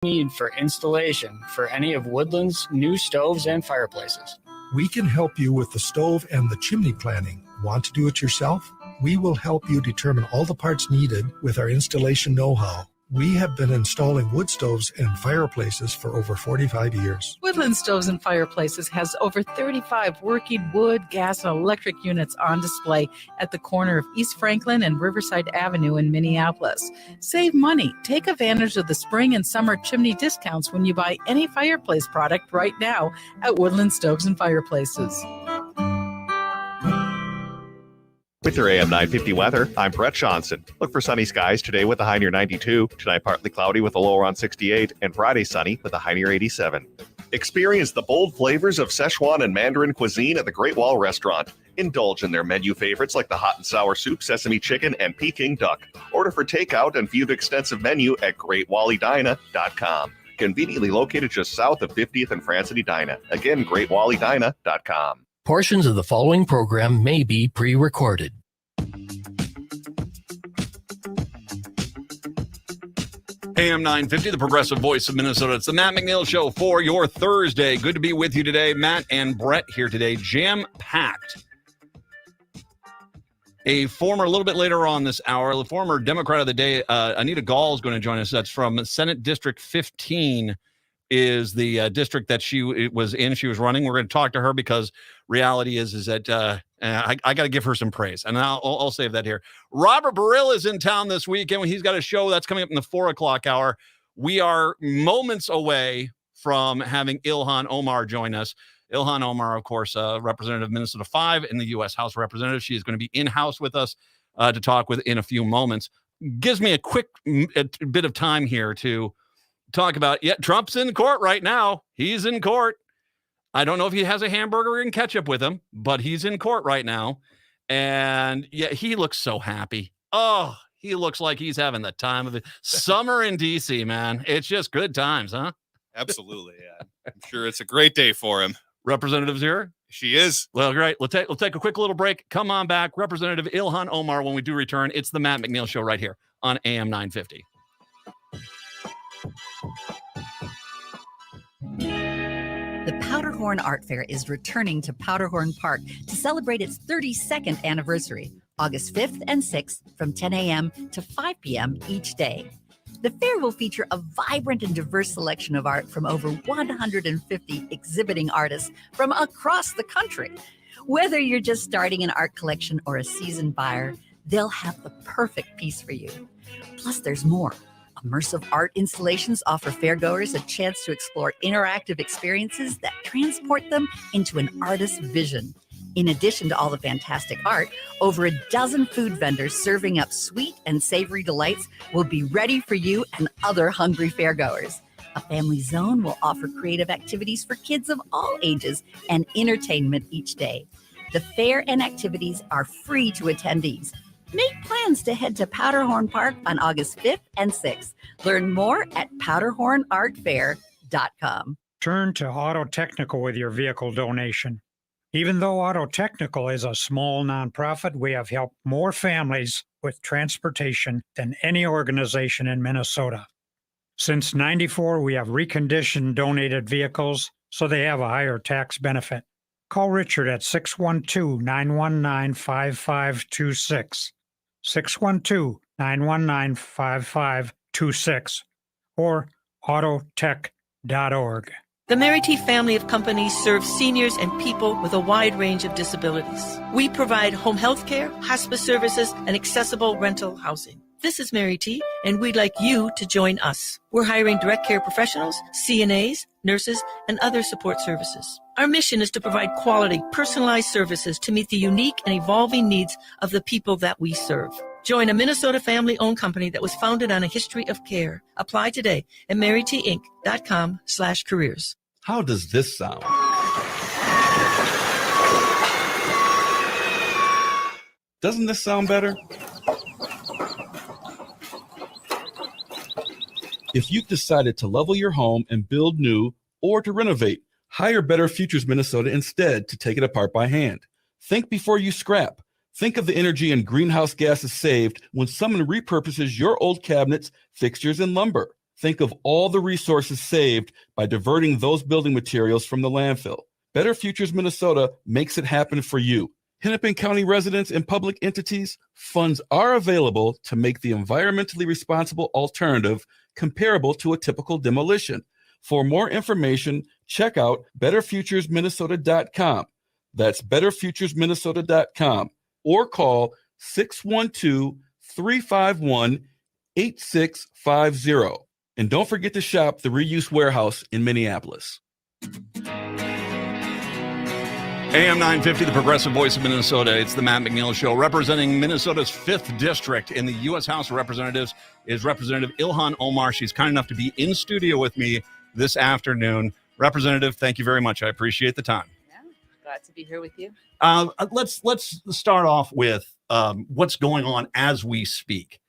need for installation for any of Woodland's new stoves and fireplaces. We can help you with the stove and the chimney planning. Want to do it yourself? We will help you determine all the parts needed with our installation know-how. We have been installing wood stoves and fireplaces for over 45 years. Woodland Stoves and Fireplaces has over 35 working wood, gas, and electric units on display at the corner of East Franklin and Riverside Avenue in Minneapolis. Save money. Take advantage of the spring and summer chimney discounts when you buy any fireplace product right now at Woodland Stoves and Fireplaces. With your AM 950 weather, I'm Brett Johnson. Look for sunny skies today with a high near 92. Tonight, partly cloudy with a low around 68. And Friday, sunny with a high near 87. Experience the bold flavors of Szechuan and Mandarin cuisine at the Great Wall Restaurant. Indulge in their menu favorites like the hot and sour soup, sesame chicken, and Peking duck. Order for takeout and view the extensive menu at GreatWallyDina.com. Conveniently located just south of 50th and France Edina. Again, GreatWallyDina.com. Portions of the following program may be pre-recorded. AM 950, the progressive voice of Minnesota. It's the Matt McNeil Show for your Thursday. Good to be with you today. Matt and Brett here today, jam-packed. A little bit later on this hour, the former Democrat of the day, Anita Gall, is going to join us. That's from Senate District 15. Is the district that she was in. She was running. We're going to talk to her because reality is that I got to give her some praise, and I'll save that here. Robert Baril is in town this weekend. He's got a show that's coming up in the 4 o'clock hour. We are moments away from having Ilhan Omar join us. Ilhan Omar, of course, Representative Minnesota 5 in the U.S. House of Representatives. She is going to be in-house with us to talk with in a few moments. Gives me a quick bit of time here to talk about, Trump's in court right now. He's in court. I don't know if he has a hamburger and ketchup with him, but he's in court right now. And he looks so happy. Oh, he looks like he's having the time of it. Summer in DC, man. It's just good times, huh? Absolutely, yeah. I'm sure it's a great day for him. Representative's here? She is. Well, great. We'll take a quick little break. Come on back. Representative Ilhan Omar, when we do return, it's the Matt McNeil Show right here on AM 950. The Powderhorn Art Fair is returning to Powderhorn Park to celebrate its 32nd anniversary, August 5th and 6th from 10 a.m. to 5 p.m. each day. The fair will feature a vibrant and diverse selection of art from over 150 exhibiting artists from across the country. Whether you're just starting an art collection or a seasoned buyer, they'll have the perfect piece for you. Plus, there's more. Immersive art installations offer fairgoers a chance to explore interactive experiences that transport them into an artist's vision. In addition to all the fantastic art, over a dozen food vendors serving up sweet and savory delights will be ready for you and other hungry fairgoers. A family zone will offer creative activities for kids of all ages and entertainment each day. The fair and activities are free to attendees. Make plans to head to Powderhorn Park on August 5th and 6th. Learn more at powderhornartfair.com. Turn to Auto Technical with your vehicle donation. Even though Auto Technical is a small nonprofit, we have helped more families with transportation than any organization in Minnesota. Since '94, we have reconditioned donated vehicles so they have a higher tax benefit. Call Richard at 612-919-5526. 612-919-5526 or autotech.org. The Mary T family of companies serves seniors and people with a wide range of disabilities. We provide home health care, hospice services, and accessible rental housing. This is Mary T, and we'd like you to join us. We're hiring direct care professionals, CNAs, nurses, and other support services. Our mission is to provide quality, personalized services to meet the unique and evolving needs of the people that we serve. Join a Minnesota family-owned company that was founded on a history of care. Apply today at marytinc.com/careers. How does this sound? Doesn't this sound better? If you've decided to level your home and build new or to renovate, hire Better Futures Minnesota instead to take it apart by hand. Think before you scrap. Think of the energy and greenhouse gases saved when someone repurposes your old cabinets, fixtures, and lumber. Think of all the resources saved by diverting those building materials from the landfill. Better Futures Minnesota makes it happen for you. Hennepin County residents and public entities, funds are available to make the environmentally responsible alternative comparable to a typical demolition. For more information, check out betterfuturesminnesota.com. That's betterfuturesminnesota.com or call 612-351-8650. And don't forget to shop the Reuse Warehouse in Minneapolis. AM 950, the progressive voice of Minnesota. It's the Matt McNeil Show. Representing Minnesota's 5th District in the U.S. House of Representatives is Representative Ilhan Omar. She's kind enough to be in studio with me this afternoon. Representative, thank you very much. I appreciate the time. Yeah, glad to be here with you. Let's start off with what's going on as we speak.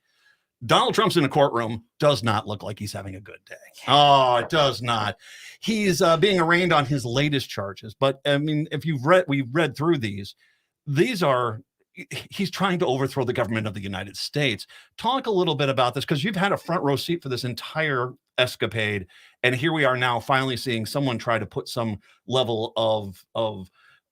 Donald Trump's in a courtroom. Does not look like he's having a good day. Oh, it does not. He's being arraigned on his latest charges. But I mean, if we've read through these are, he's trying to overthrow the government of the United States. Talk a little bit about this, because you've had a front row seat for this entire escapade. And here we are now finally seeing someone try to put some level of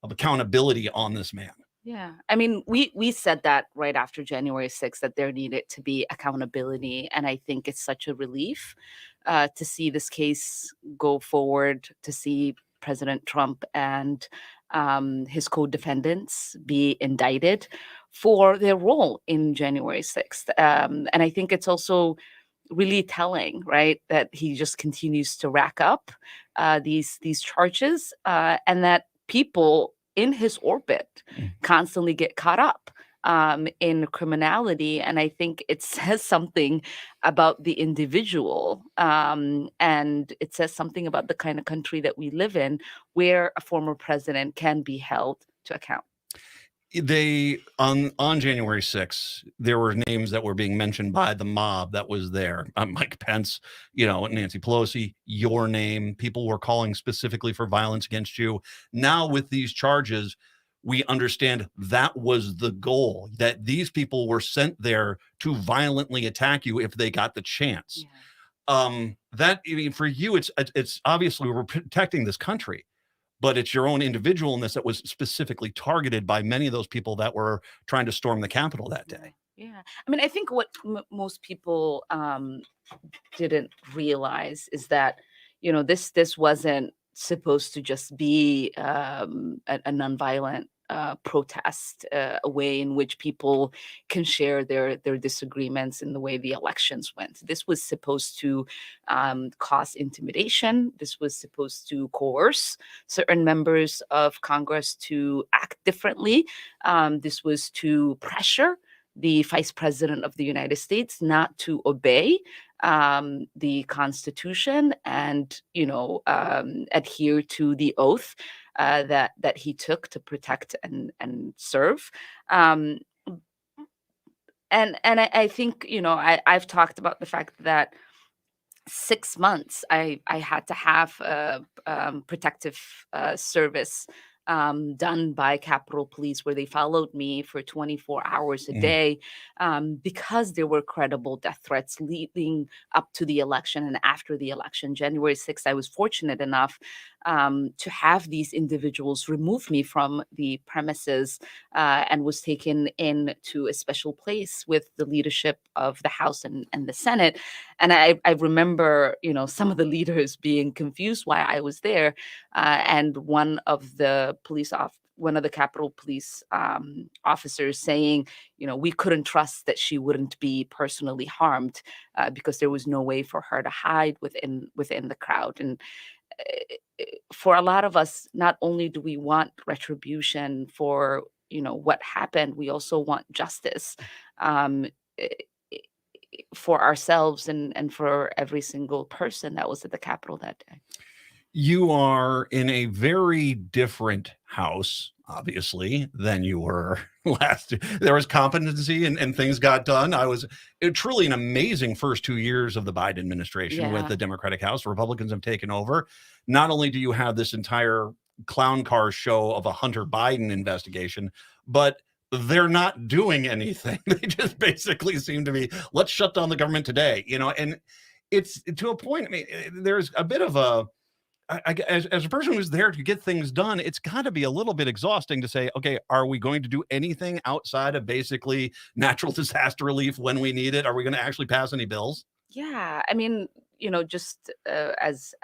accountability on this man. Yeah, I mean, we said that right after January 6th, that there needed to be accountability. And I think it's such a relief to see this case go forward, to see President Trump and his co-defendants be indicted for their role in January 6th. And I think it's also really telling, right, that he just continues to rack up these charges, and that people in his orbit constantly get caught up in criminality. And I think it says something about the individual, and it says something about the kind of country that we live in, where a former president can be held to account. They on January 6th, there were names that were being mentioned by the mob that was there. Mike Pence, Nancy Pelosi, your name. People were calling specifically for violence against you. Now with these charges, we understand that was the goal, that these people were sent there to violently attack you if they got the chance. Yeah. For you, it's obviously we're protecting this country, but it's your own individualness that was specifically targeted by many of those people that were trying to storm the Capitol that day. Yeah. I mean, I think what most people didn't realize is that, this wasn't supposed to just be a nonviolent protest, a way in which people can share their disagreements in the way the elections went. This was supposed to cause intimidation. This was supposed to coerce certain members of Congress to act differently. This was to pressure the Vice President of the United States not to obey the Constitution and, adhere to the oath that he took to protect and serve. And I think, I've talked about the fact that 6 months I had to have protective service done by Capitol Police, where they followed me for 24 hours a day, because there were credible death threats leading up to the election and after the election. January 6th, I was fortunate enough to have these individuals remove me from the premises and was taken into a special place with the leadership of the House and the Senate. And I remember, some of the leaders being confused why I was there. And one of the Capitol Police officers saying, we couldn't trust that she wouldn't be personally harmed because there was no way for her to hide within the crowd. And for a lot of us, not only do we want retribution for what happened, we also want justice for ourselves and for every single person that was at the Capitol that day. You are in a very different house, obviously, than you were last. There was competency and things got done. Truly an amazing first 2 years of the Biden administration with the Democratic House. Republicans have taken over. Not only do you have this entire clown car show of a Hunter Biden investigation, but they're not doing anything. They just basically seem to be, let's shut down the government today, and it's to a point. I mean, there's a bit of a as a person who's there to get things done, it's got to be a little bit exhausting to say, okay, are we going to do anything outside of basically natural disaster relief when we need it? Are we going to actually pass any bills? Yeah, I mean, just as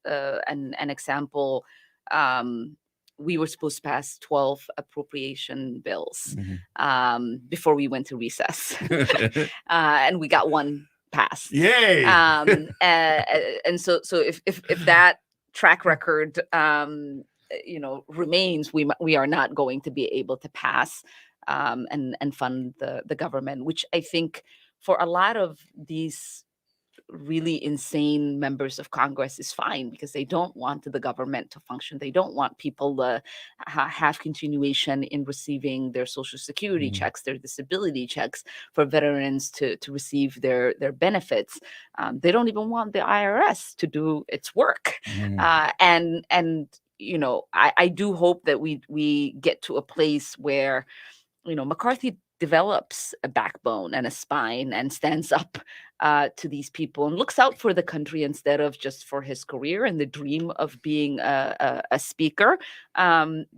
an example, we were supposed to pass 12 appropriation bills before we went to recess, and we got one passed. Yay! And so if that track record, remains, we are not going to be able to pass and fund the government, which I think for a lot of these really insane members of Congress is fine because they don't want the government to function. They don't want people to have continuation in receiving their Social Security checks, their disability checks, for veterans to receive their benefits. They don't even want the IRS to do its work. And I do hope that we get to a place where McCarthy develops a backbone and a spine and stands up to these people and looks out for the country instead of just for his career and the dream of being a speaker.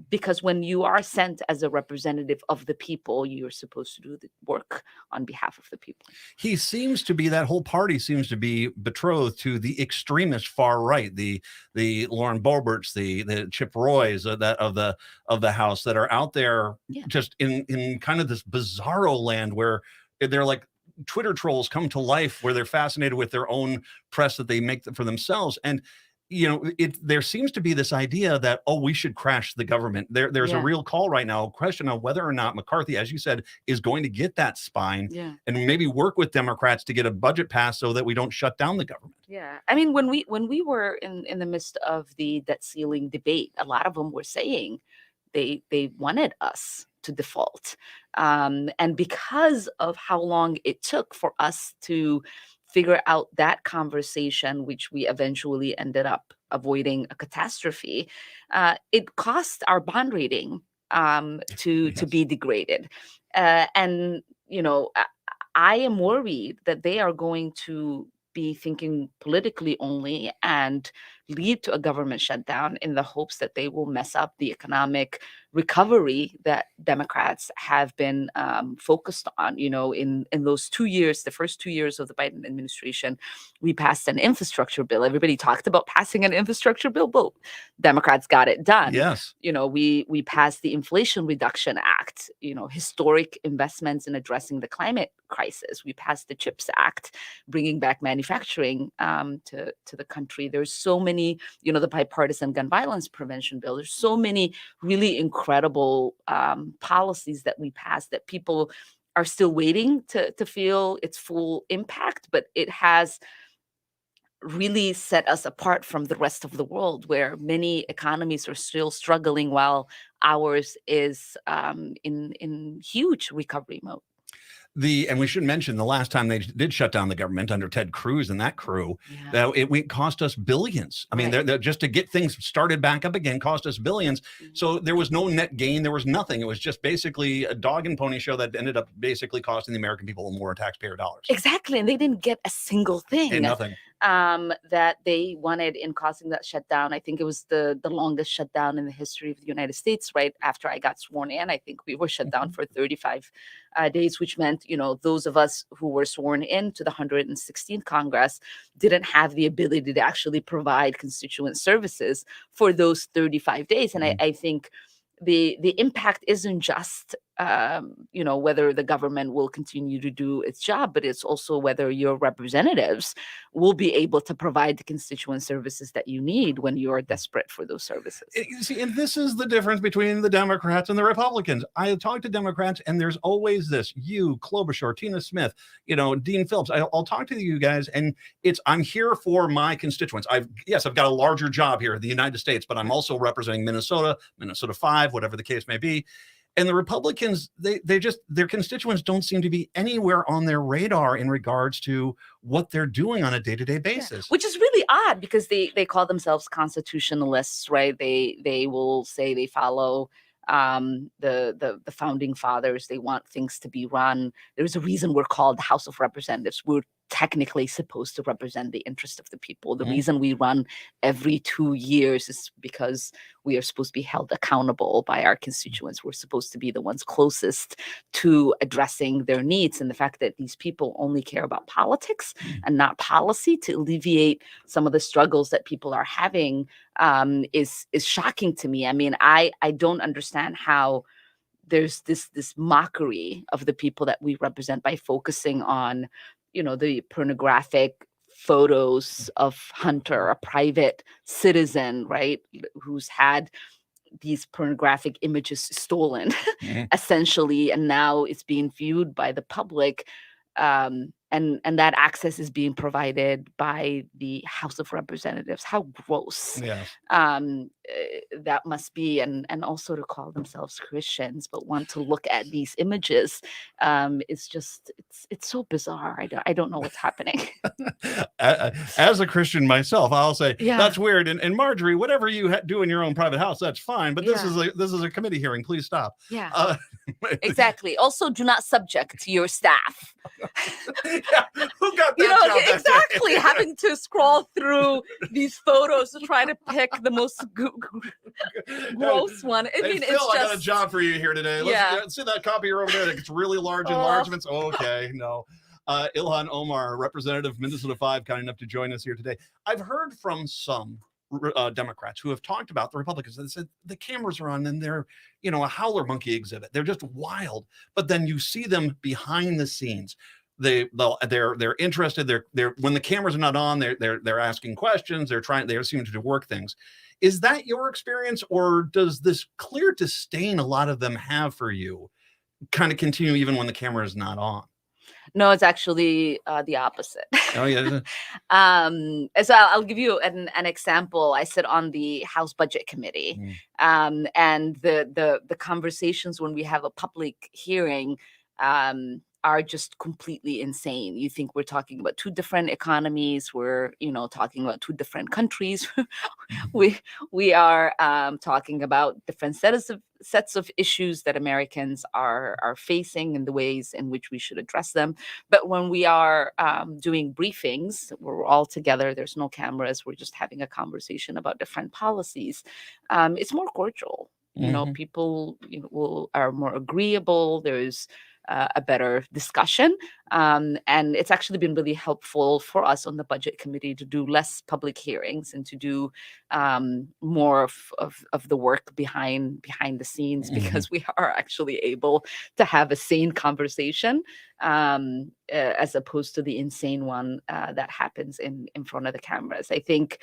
Because when you are sent as a representative of the people, you're supposed to do the work on behalf of the people. He seems to be, that whole party seems to be betrothed to the extremist far right, the Lauren Boeberts, the Chip Roys of the House that are out there just in kind of this bizarro land where they're like Twitter trolls come to life, where they're fascinated with their own press that they make for themselves. And there seems to be this idea that, we should crash the government. There's a real call right now, a question of whether or not McCarthy, as you said, is going to get that spine and maybe work with Democrats to get a budget passed so that we don't shut down the government. Yeah, I mean, when we were in the midst of the debt ceiling debate, a lot of them were saying they wanted us to default. And because of how long it took for us to figure out that conversation, which we eventually ended up avoiding a catastrophe, it cost our bond rating to be degraded. And, I am worried that they are going to be thinking politically only and lead to a government shutdown in the hopes that they will mess up the economic recovery that Democrats have been focused on. In those 2 years, the first 2 years of the Biden administration, we passed an infrastructure bill. Everybody talked about passing an infrastructure bill, but Democrats got it done. Yes. We passed the Inflation Reduction Act, historic investments in addressing the climate crisis. We passed the CHIPS Act, bringing back manufacturing to the country. There's so many, the bipartisan gun violence prevention bill. There's so many really incredible policies that we passed that people are still waiting to feel its full impact, but it has really set us apart from the rest of the world, where many economies are still struggling while ours is in huge recovery mode. And we should mention the last time they did shut down the government under Ted Cruz and that crew, that it cost us billions. I mean, they're just to get things started back up again cost us billions. So there was no net gain. There was nothing. It was just basically a dog and pony show that ended up basically costing the American people more taxpayer dollars. Exactly. And they didn't get a single thing. And nothing. That they wanted in causing that shutdown. I think it was the longest shutdown in the history of the United States. Right after I got sworn in, I think we were shut down for 35 days, which meant, those of us who were sworn in to the 116th Congress didn't have the ability to actually provide constituent services for those 35 days. And I think the impact isn't just whether the government will continue to do its job, but it's also whether your representatives will be able to provide the constituent services that you need when you're desperate for those services. You see, and this is the difference between the Democrats and the Republicans. I talk to Democrats, and there's always this: you, Klobuchar, Tina Smith, Dean Phillips. I'll talk to you guys, and I'm here for my constituents. I've got a larger job here in the United States, but I'm also representing Minnesota 5, whatever the case may be. And the Republicans, their constituents don't seem to be anywhere on their radar in regards to what they're doing on a day-to-day basis. Which is really odd because they call themselves constitutionalists, right? They will say they follow the founding fathers. They want things to be run. There's a reason we're called the House of Representatives. We're technically supposed to represent the interest of the people. The Mhm. reason we run every 2 years is because we are supposed to be held accountable by our constituents. We're supposed to be the ones closest to addressing their needs. And the fact that these people only care about politics and not policy to alleviate some of the struggles that people are having is shocking to me. I mean, I don't understand how there's this mockery of the people that we represent by focusing on, the pornographic photos of Hunter, a private citizen, right, who's had these pornographic images stolen, Mhm. essentially, and now it's being viewed by the public. And that access is being provided by the House of Representatives. How gross Yes. that must be, and also to call themselves Christians but want to look at these images. It's just it's so bizarre. I don't know what's happening. As a Christian myself, I'll say Yeah. that's weird. And Marjorie, whatever you do in your own private house, that's fine. But this Yeah. is a committee hearing. Please stop. Yeah. Exactly. Also, do not subject your staff. Yeah, who got that job that day? Exactly. Having to scroll through these photos to try to pick the most gross one. I Hey, mean, Phil, it's I got a just. job for you here today. Yeah. See that copier over there that gets really large enlargements? Okay, no. Ilhan Omar, Representative Minnesota 5, kind enough to join us here today. I've heard from some Democrats who have talked about the Republicans that said the cameras are on and they're, a howler monkey exhibit. They're just wild. But then you see them behind the scenes. They're interested. They're when the cameras are not on, they're asking questions. They're seeming to work things. Is that your experience, or does this clear disdain a lot of them have for you kind of continue even when the camera is not on? No, it's actually the opposite. Oh yeah. So I'll give you an example. I sit on the House Budget Committee, and the conversations when we have a public hearing are just completely insane. You think we're talking about two different economies. We're talking about two different countries. we are talking about different sets of issues that Americans are facing and the ways in which we should address them. But when we are doing briefings, we're all together. There's no cameras. We're just having a conversation about different policies. It's more cordial. People are more agreeable. There's a better discussion. And it's actually been really helpful for us on the budget committee to do less public hearings and to do more of the work behind the scenes, because we are actually able to have a sane conversation as opposed to the insane one that happens in front of the cameras. I think,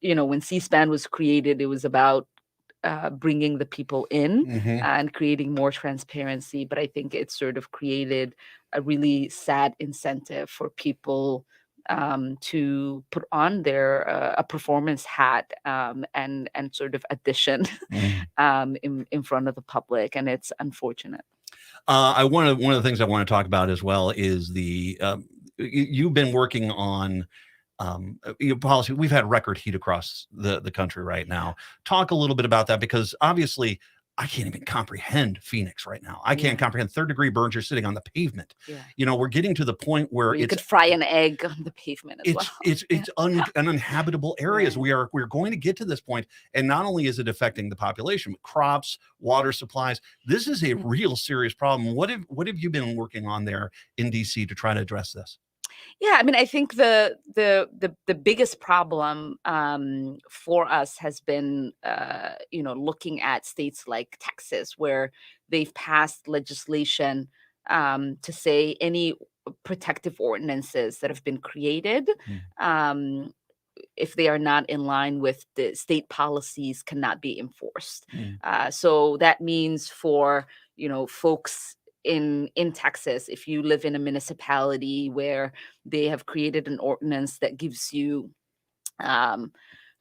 when C-SPAN was created, it was about bringing the people in and creating more transparency. But I think it sort of created a really sad incentive for people to put on their a performance hat and sort of audition in front of the public, and it's unfortunate. One of the things I want to talk about as well is you've been working on policy. We've had record heat across the country right now. Talk a little bit about that, because obviously I can't even comprehend Phoenix right now. I can't comprehend third-degree burns. You're sitting on the pavement. Yeah. We're getting to the point where you could fry an egg on the pavement as well. It's uninhabitable areas. Yeah. We're going to get to this point, and not only is it affecting the population, but crops, water supplies. This is a real serious problem. What have you been working on there in DC to try to address this? Yeah, I mean, I think the biggest problem for us has been, looking at states like Texas, where they've passed legislation to say any protective ordinances that have been created, if they are not in line with the state policies, cannot be enforced. So that means for folks in Texas, if you live in a municipality where they have created an ordinance that gives you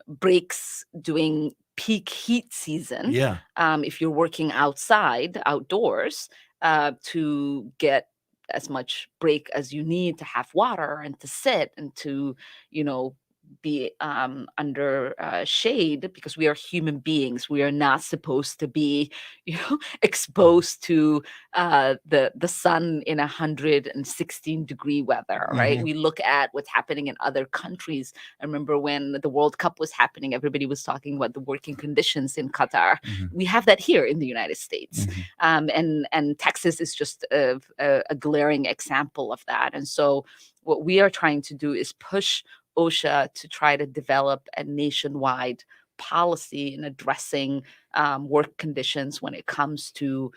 breaks during peak heat season, if you're working outdoors, to get as much break as you need to have water and to sit and to be under shade because we are human beings. We are not supposed to be, exposed to the sun in 116-degree weather, right? Mhm. We look at what's happening in other countries. I remember when the World Cup was happening, everybody was talking about the working conditions in Qatar. Mhm. We have that here in the United States, Mhm. and Texas is just a glaring example of that. And so, what we are trying to do is push OSHA to try to develop a nationwide policy in addressing work conditions when it comes to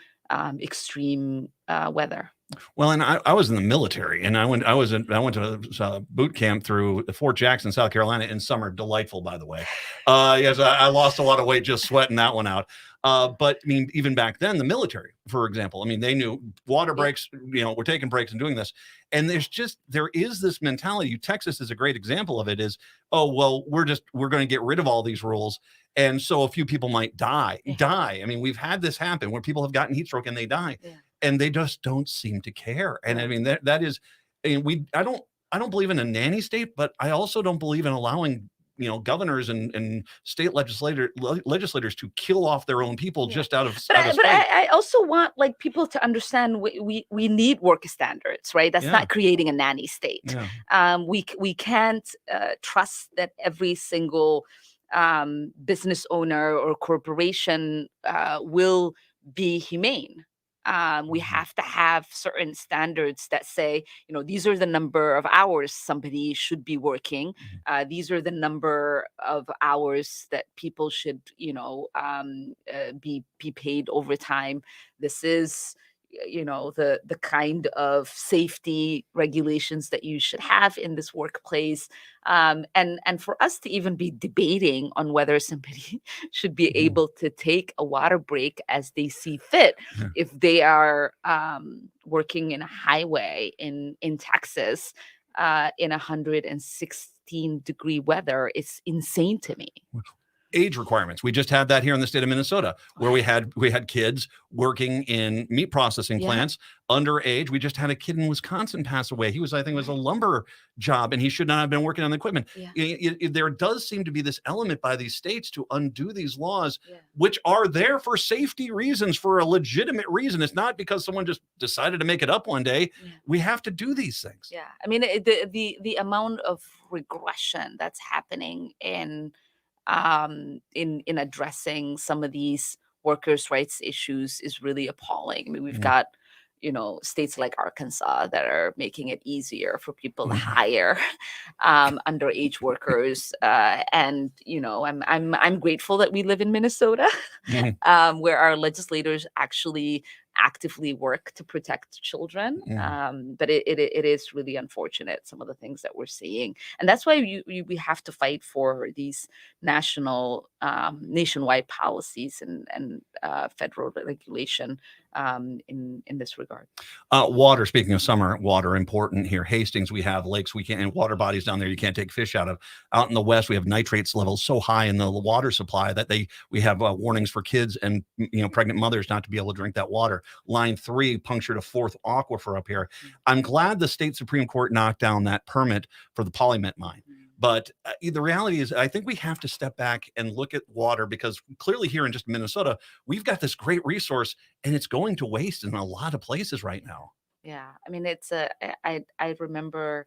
extreme weather. Well, and I was in the military, and I went to boot camp through Fort Jackson, South Carolina in summer. Delightful, by the way. Yes, I lost a lot of weight just sweating that one out. But I mean, even back then, the military, for example, I mean, they knew water breaks. We're taking breaks and doing this. And there is this mentality. Texas is a great example of it. Is, oh well, we're going to get rid of all these rules, and so a few people might die. I mean, we've had this happen where people have gotten heat stroke and they die. And they just don't seem to care. And I mean, that is, and I don't believe in a nanny state, but I also don't believe in allowing, governors and state legislators to kill off their own people just out of But spite. I also want people to understand we need work standards, right? That's not creating a nanny state. We can't trust that every single business owner or corporation will be humane. We have to have certain standards that say, these are the number of hours somebody should be working. These are the number of hours that people should, be paid overtime. This is, the kind of safety regulations that you should have in this workplace. And for us to even be debating on whether somebody should be able to take a water break as they see fit, if they are working in a highway in Texas in 116-degree weather, it's insane to me. Age requirements. We just had that here in the state of Minnesota, where we had kids working in meat processing plants underage. We just had a kid in Wisconsin pass away. I think it was a lumber job, and he should not have been working on the equipment. There does seem to be this element by these states to undo these laws, which are there for safety reasons, for a legitimate reason. It's not because someone just decided to make it up one day. We have to do these things. Yeah, I mean, the amount of regression that's happening in addressing some of these workers' rights issues is really appalling. I mean, we've got, states like Arkansas that are making it easier for people to hire underage workers. And I'm grateful that we live in Minnesota, where our legislators actually actively work to protect children. But it is really unfortunate, some of the things that we're seeing. And that's why we have to fight for these nationwide policies and federal regulation in this regard. Water, speaking of summer, water important here. Hastings, we have lakes and water bodies down there you can't take fish out of. Out in the west, we have nitrates levels so high in the water supply that we have warnings for kids and pregnant mothers not to be able to drink that water. Line 3 punctured a fourth aquifer up here. I'm glad the state Supreme Court knocked down that permit for the polymet mine. But the reality is, I think we have to step back and look at water, because clearly here in just Minnesota, we've got this great resource and it's going to waste in a lot of places right now. Yeah, I mean, I remember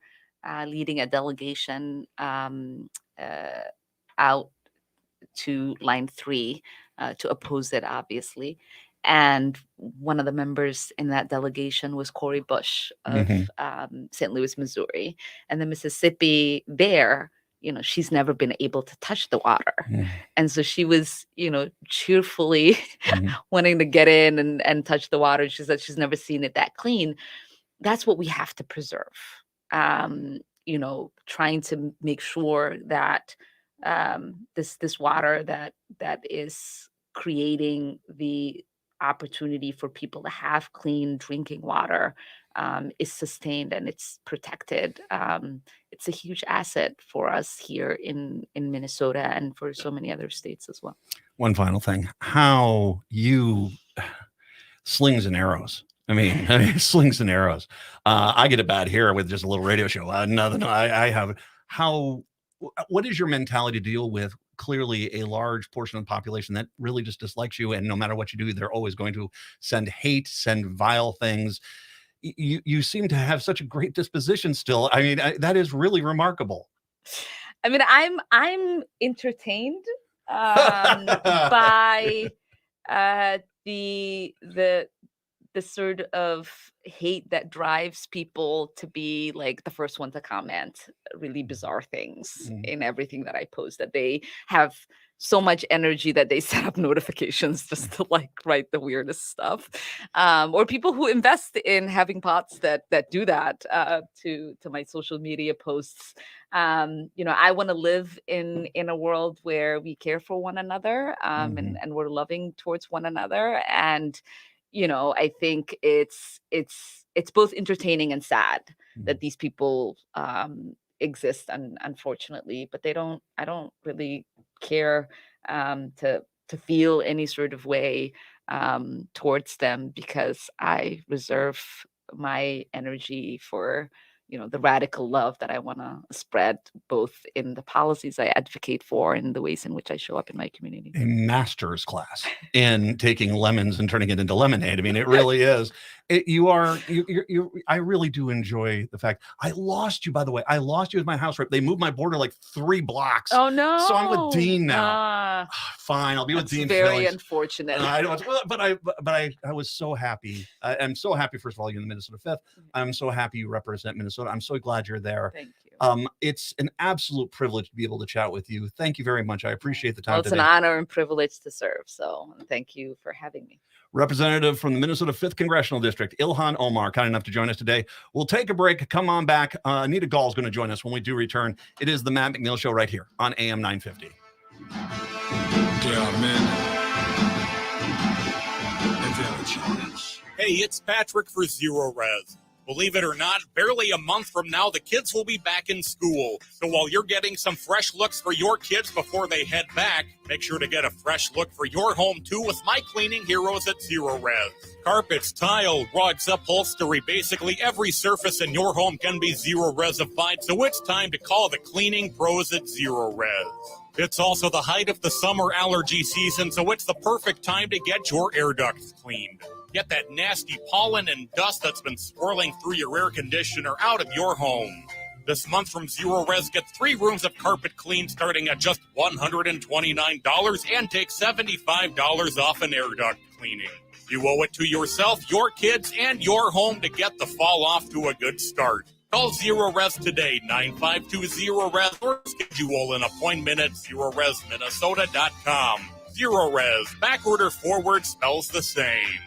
leading a delegation out to Line 3 to oppose it, obviously. And one of the members in that delegation was Cori Bush of St. Louis, Missouri. And the Mississippi there, she's never been able to touch the water. And so she was, cheerfully wanting to get in and touch the water. She said she's never seen it that clean. That's what we have to preserve. Trying to make sure that this water that is creating the opportunity for people to have clean drinking water is sustained and it's protected. It's a huge asset for us here in Minnesota and for so many other states as well. One final thing, how you slings and arrows. I mean, slings and arrows. I get it bad here with just a little radio show. I have what is your mentality to deal with clearly a large portion of the population that really just dislikes you, and no matter what you do, they're always going to send hate, send vile things? You seem to have such a great disposition still. I mean, that is really remarkable. I mean, I'm entertained by the sort of hate that drives people to be like the first one to comment really bizarre things in everything that I post, that they have so much energy that they set up notifications just to like write the weirdest stuff, or people who invest in having bots that do that to my social media posts. I want to live in a world where we care for one another, and we're loving towards one another. And I think it's both entertaining and sad that these people exist, unfortunately, but I don't really care to feel any sort of way towards them, because I reserve my energy for the radical love that I want to spread, both in the policies I advocate for and the ways in which I show up in my community. A master's class in taking lemons and turning it into lemonade. I mean, it really is. I really do enjoy the fact I lost you, by the way. I lost you as my house rep. They moved my border like 3 blocks. Oh no. So I'm with Dean now. Fine, I'll be with Dean. Very unfortunate. I don't, but I was so happy. I'm so happy, first of all, you're in the Minnesota 5th. I'm so happy you represent Minnesota. I'm so glad you're there. Thank you. It's an absolute privilege to be able to chat with you. Thank you very much. I appreciate the time. Well, it's today. an honor and privilege to serve. So thank you for having me. Representative from the Minnesota 5th Congressional District, Ilhan Omar, kind enough to join us today. We'll take a break. Come on back. Anita Gall is going to join us when we do return. It is the Matt McNeil Show right here on AM 950. Yeah, man. Hey, it's Patrick for Zero Res. Believe it or not, barely a month from now, the kids will be back in school. So while you're getting some fresh looks for your kids before they head back, make sure to get a fresh look for your home, too, with my cleaning heroes at Zero Res. Carpets, tile, rugs, upholstery, basically every surface in your home can be Zero Resified, so it's time to call the cleaning pros at Zero Res. It's also the height of the summer allergy season, so it's the perfect time to get your air ducts cleaned. Get that nasty pollen and dust that's been swirling through your air conditioner out of your home. This month from Zero Res, get 3 rooms of carpet cleaned starting at just $129 and take $75 off an air duct cleaning. You owe it to yourself, your kids, and your home to get the fall off to a good start. Call Zero Res today, 9520-RES, or schedule an appointment at ZeroResMinnesota.com. Zero Res, backward or forward spells the same.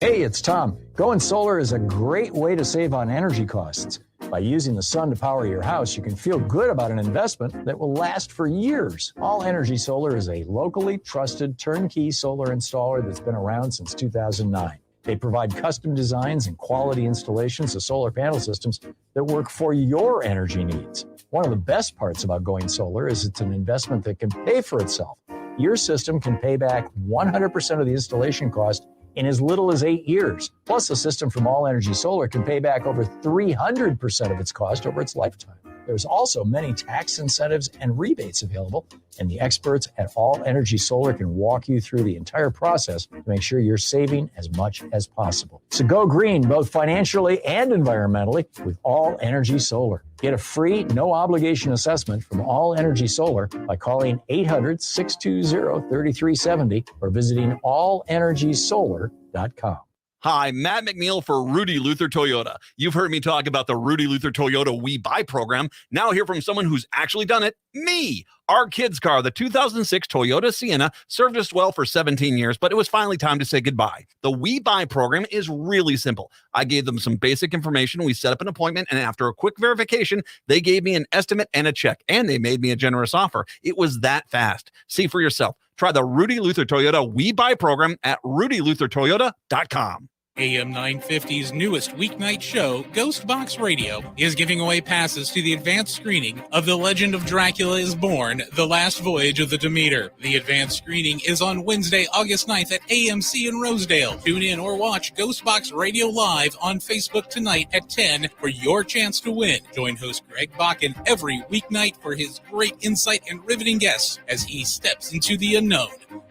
Hey, it's Tom. Going solar is a great way to save on energy costs. By using the sun to power your house, you can feel good about an investment that will last for years. All Energy Solar is a locally trusted turnkey solar installer that's been around since 2009. They provide custom designs and quality installations of solar panel systems that work for your energy needs. One of the best parts about going solar is it's an investment that can pay for itself. Your system can pay back 100% of the installation cost in as little as 8 years. Plus, a system from All Energy Solar can pay back over 300% of its cost over its lifetime. There's also many tax incentives and rebates available, and the experts at All Energy Solar can walk you through the entire process to make sure you're saving as much as possible. So go green, both financially and environmentally, with All Energy Solar. Get a free, no-obligation assessment from All Energy Solar by calling 800-620-3370 or visiting allenergysolar.com. Hi, Matt McNeil for Rudy Luther Toyota. You've heard me talk about the Rudy Luther Toyota We Buy program. Now hear from someone who's actually done it, me. Our kids' car, the 2006 Toyota Sienna, served us well for 17 years, but it was finally time to say goodbye. The We Buy program is really simple. I gave them some basic information. We set up an appointment, and after a quick verification, they gave me an estimate and a check, and they made me a generous offer. It was that fast. See for yourself. Try the Rudy Luther Toyota We Buy program at rudyluthertoyota.com. AM 950's newest weeknight show, Ghost Box Radio, is giving away passes to the advanced screening of The Legend of Dracula is Born, The Last Voyage of the Demeter. The advanced screening is on Wednesday, August 9th at AMC in Rosedale. Tune in or watch Ghost Box Radio live on Facebook tonight at 10 for your chance to win. Join host Greg Bakken every weeknight for his great insight and riveting guests as he steps into the unknown.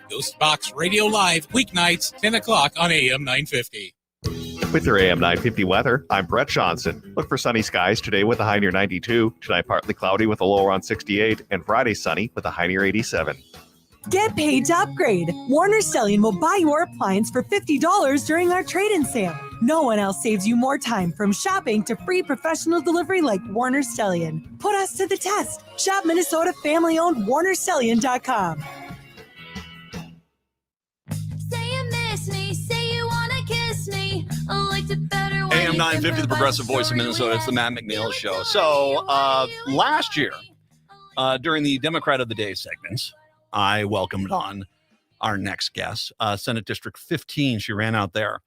Ghost Box Radio live, weeknights, 10 o'clock on AM 950. With your AM 950 weather, I'm Brett Johnson. Look for sunny skies today with a high near 92. Tonight, partly cloudy with a low around 68. And Friday, sunny with a high near 87. Get paid to upgrade. Warner Stellian will buy your appliance for $50 during our trade-in sale. No one else saves you more time from shopping to free professional delivery like Warner Stellian. Put us to the test. Shop Minnesota family-owned WarnerStellian.com. AM 950, the progressive voice of Minnesota. It's the Matt McNeil Show. So last year, during the Democrat of the Day segments, I welcomed on our next guest, Senate District 15. She ran out there,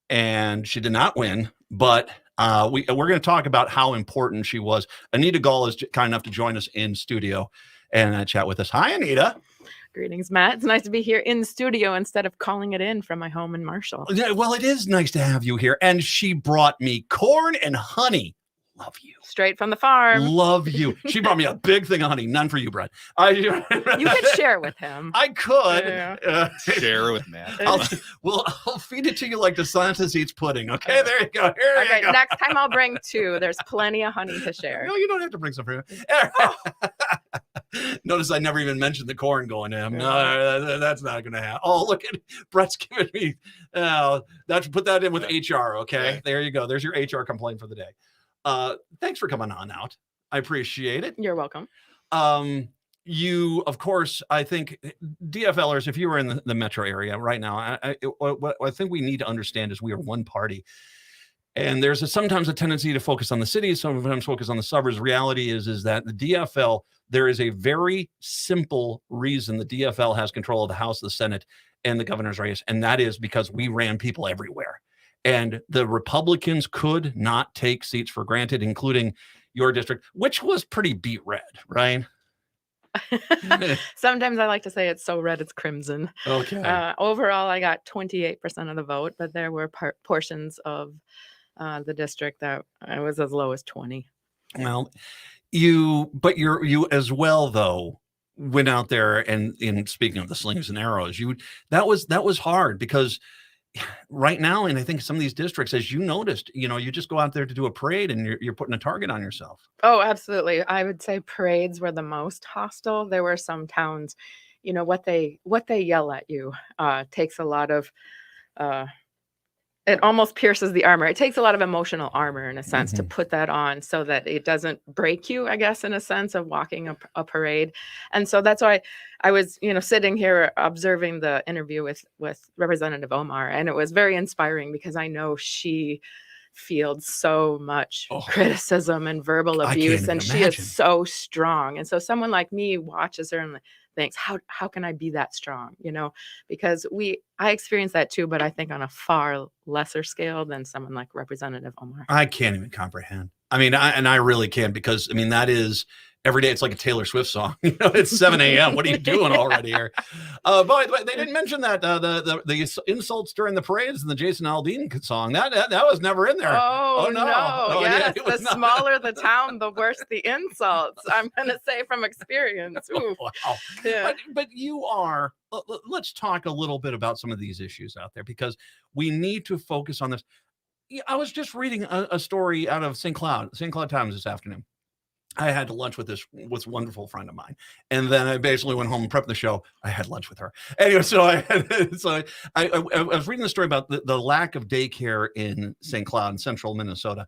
and she did not win, but we're going to talk about how important she was. Anita Gall is kind enough to join us in studio and chat with us. Hi, Anita. Greetings, Matt. It's nice to be here in the studio instead of calling it in from my home in Marshall. Yeah, well, it is nice to have you here. And she brought me corn and honey. Love you. Straight from the farm. Love you. She brought me a big thing of honey. None for you, Brett. You could share with him. I could. Yeah. Share with Matt. I'll feed it to you like DeSantis eats pudding. Okay, there you go. Here Okay, you go. next time I'll bring 2. There's plenty of honey to share. No, you don't have to bring some for you. Notice I never even mentioned the corn going to him. No, that's not going to happen. Oh, look at Brett's giving me. Put that in with HR. Okay, there you go. There's your HR complaint for the day. Thanks for coming on out. I appreciate it. You're welcome. You, of course, I think DFLers, if you were in the metro area right now, what I think we need to understand is we are one party. And there's sometimes a tendency to focus on the cities, sometimes focus on the suburbs. Reality is that the DFL, there is a very simple reason the DFL has control of the House, the Senate, and the governor's race. And that is because we ran people everywhere. And the Republicans could not take seats for granted, including your district, which was pretty beat red, right? Sometimes I like to say it's so red it's crimson. Okay. Overall, I got 28% of the vote, but there were portions of the district that I was as low as 20. Well, you as well, though, went out there and in speaking of the slings and arrows, that was hard because right now, and I think some of these districts, as you noticed, you just go out there to do a parade and you're putting a target on yourself. Oh, absolutely. I would say parades were the most hostile. There were some towns, what they yell at you takes a lot of it almost pierces the armor. It takes a lot of emotional armor in a sense to put that on so that it doesn't break you, I guess, in a sense of walking a parade. And so that's why I was, sitting here observing the interview with Representative Omar, and it was very inspiring because I know she fields so much criticism and verbal abuse, and she is so strong. And so someone like me watches her and thinks, how can I be that strong? Because I experienced that too, but I think on a far lesser scale than someone like Representative Omar. I can't even comprehend. I mean, I really can't, because that is every day. It's like a Taylor Swift song. It's 7 a.m. What are you doing already here? But they didn't mention that the insults during the parades and the Jason Aldean song that was never in there. Oh no! Oh, yes, yeah, the smaller the town, the worse the insults. I'm going to say from experience. Ooh. Wow. Yeah. But you are. Let's talk a little bit about some of these issues out there, because we need to focus on this. I was just reading a story out of St. Cloud Times this afternoon. I had lunch with this wonderful friend of mine, and then I basically went home and prepped the show. I had lunch with her anyway. So I was reading the story about the lack of daycare in St. Cloud in central Minnesota.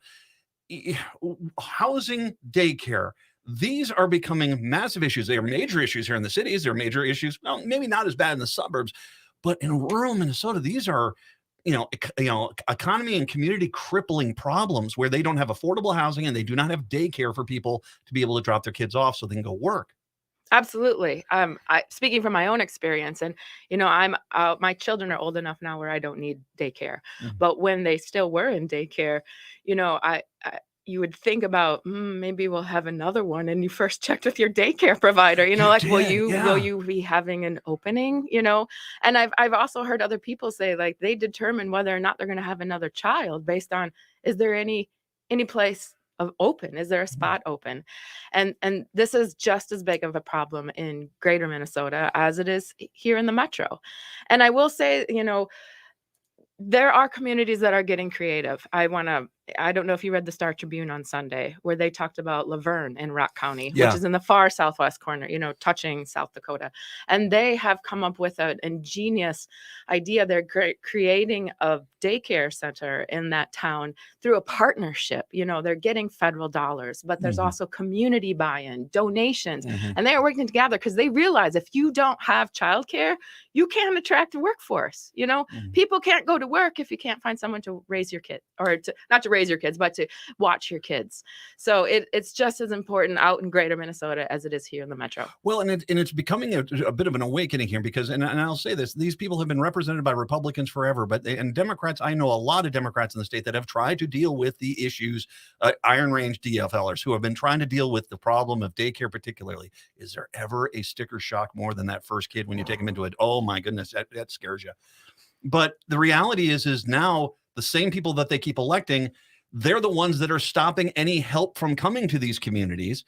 Housing, daycare, these are becoming massive issues. They are major issues here in the cities. They're major issues. Well, maybe not as bad in the suburbs, but in rural Minnesota, these are economy and community crippling problems where they don't have affordable housing and they do not have daycare for people to be able to drop their kids off so they can go work. Absolutely. Speaking from my own experience, and my children are old enough now where I don't need daycare. But when they still were in daycare, you would think about maybe we'll have another one, and you first checked with your daycare provider. Like, will you be having an opening? And I've also heard other people say like they determine whether or not they're going to have another child based on is there any place of open? Is there a spot open? And this is just as big of a problem in greater Minnesota as it is here in the metro. And I will say, there are communities that are getting creative. I don't know if you read the Star Tribune on Sunday, where they talked about Laverne in Rock County, Yeah. which is in the far southwest corner, touching South Dakota. And they have come up with an ingenious idea. They're creating a daycare center in that town through a partnership. They're getting federal dollars, but there's also community buy-in, donations, and they are working together because they realize if you don't have childcare, you can't attract a workforce. People can't go to work if you can't find someone to raise your kid, or not to raise your kids, but to watch your kids. So it's just as important out in greater Minnesota as it is here in the metro. Well, and it's becoming a bit of an awakening here because, and I'll say this, these people have been represented by Republicans forever, and Democrats, I know a lot of Democrats in the state that have tried to deal with the issues, Iron Range DFLers who have been trying to deal with the problem of daycare particularly. Is there ever a sticker shock more than that first kid when you take them into it? Oh my goodness, that scares you. But the reality is now the same people that they keep electing, they're the ones that are stopping any help from coming to these communities.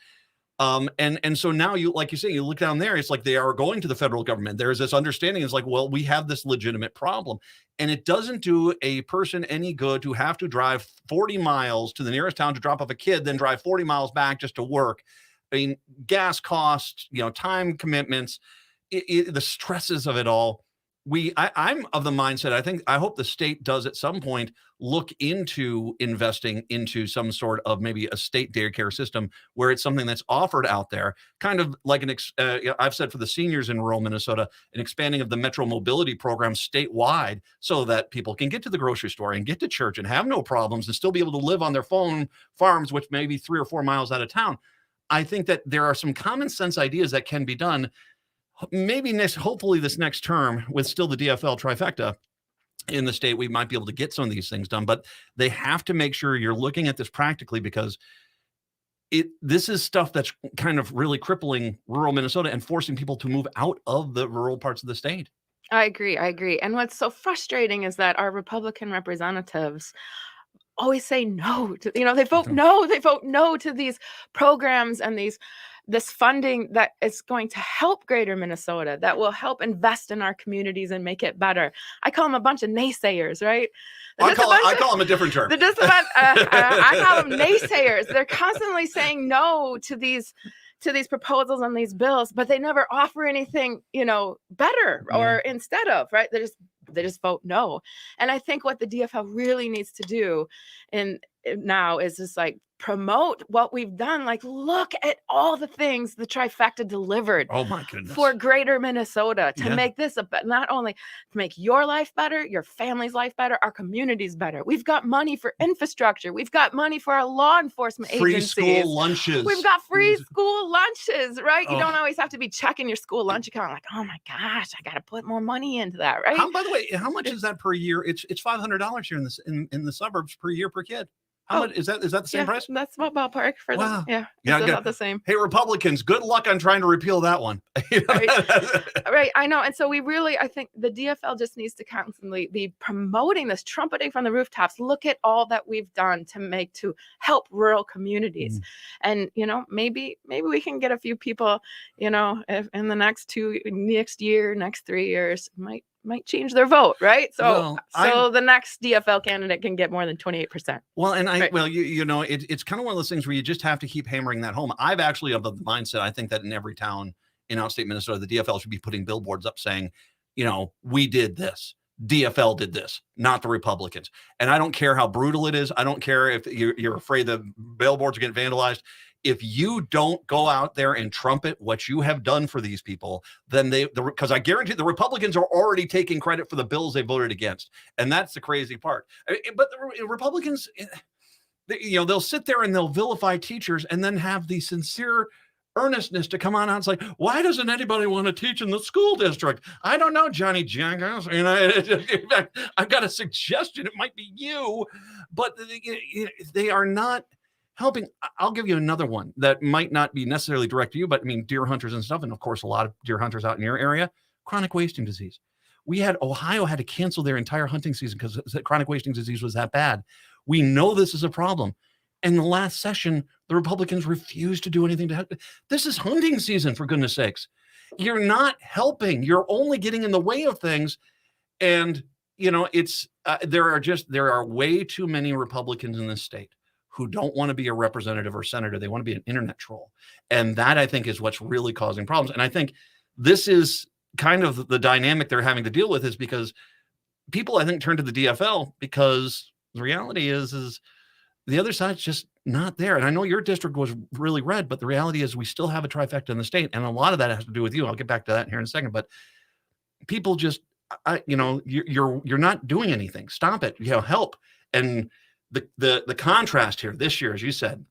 And so now like you say, you look down there, it's like they are going to the federal government. There's this understanding. It's like, well, we have this legitimate problem, and it doesn't do a person any good to have to drive 40 miles to the nearest town to drop off a kid, then drive 40 miles back just to work. I mean, gas costs, time commitments, the stresses of it all. I'm of the mindset, I hope the state does at some point look into investing into some sort of maybe a state daycare system where it's something that's offered out there, kind of like I've said for the seniors in rural Minnesota, an expanding of the Metro Mobility Program statewide so that people can get to the grocery store and get to church and have no problems and still be able to live on their farms, which may be 3 or 4 miles out of town. I think that there are some common sense ideas that can be done. Maybe hopefully this next term with still the DFL trifecta in the state, we might be able to get some of these things done, but they have to make sure you're looking at this practically because this is stuff that's kind of really crippling rural Minnesota and forcing people to move out of the rural parts of the state. I agree. And what's so frustrating is that our Republican representatives always say no to, they vote no to these programs and this funding that is going to help greater Minnesota, that will help invest in our communities and make it better. I call them a bunch of naysayers, right? I call them a different term. I call them naysayers. They're constantly saying no to these proposals and these bills, but they never offer anything, better or instead of, right? They just vote no. And I think what the DFL really needs to do now is just like promote what we've done. Like, look at all the things the trifecta delivered. Oh my goodness. For greater Minnesota to make this not only to make your life better, your family's life better, our communities better. We've got money for infrastructure. We've got money for our law enforcement agencies. Free school lunches. We've got free school lunches, right? You don't always have to be checking your school lunch account like, oh my gosh, I got to put more money into that, right? By the way, how much is that per year? It's $500 here in the suburbs per year per kid. How much is that? Is that the same price? That's my ballpark for wow. Yeah, it's about the same. Hey, Republicans, good luck on trying to repeal that one. Right, I know. And so I think the DFL just needs to constantly be promoting this, trumpeting from the rooftops. Look at all that we've done to help rural communities. And, maybe we can get a few people, if in the next year, next 3 years, might change their vote, right? So the next DFL candidate can get more than 28%. Well, and it's kind of one of those things where you just have to keep hammering that home. I've actually of the mindset, I think that in every town in outstate Minnesota, the DFL should be putting billboards up saying, we did this. DFL did this, not the Republicans. And I don't care how brutal it is. I don't care if you're afraid the billboards are getting vandalized. If you don't go out there and trumpet what you have done for these people, then because I guarantee the Republicans are already taking credit for the bills they voted against. And that's the crazy part. But the Republicans, they'll sit there and they'll vilify teachers and then have the sincere earnestness to come on out and say, why doesn't anybody want to teach in the school district? I don't know, Johnny Jackass. In fact, I've got a suggestion. It might be you, but they are not helping. I'll give you another one that might not be necessarily direct to you, but I mean, deer hunters and stuff. And of course, a lot of deer hunters out in your area, chronic wasting disease. Ohio had to cancel their entire hunting season because chronic wasting disease was that bad. We know this is a problem. And the last session, the Republicans refused to do anything to help. This is hunting season, for goodness sakes. You're not helping. You're only getting in the way of things. And, there are way too many Republicans in this state who don't want to be a representative or senator. They want to be an internet troll. And that, I think, is what's really causing problems. And I think this is kind of the dynamic they're having to deal with, is because people, I think, turn to the DFL because the reality is the other side's just not there. And I know your district was really red, but the reality is we still have a trifecta in the state. And a lot of that has to do with you. I'll get back to that here in a second. But people just, you're not doing anything. Stop it. Help. And the contrast here this year, as you said,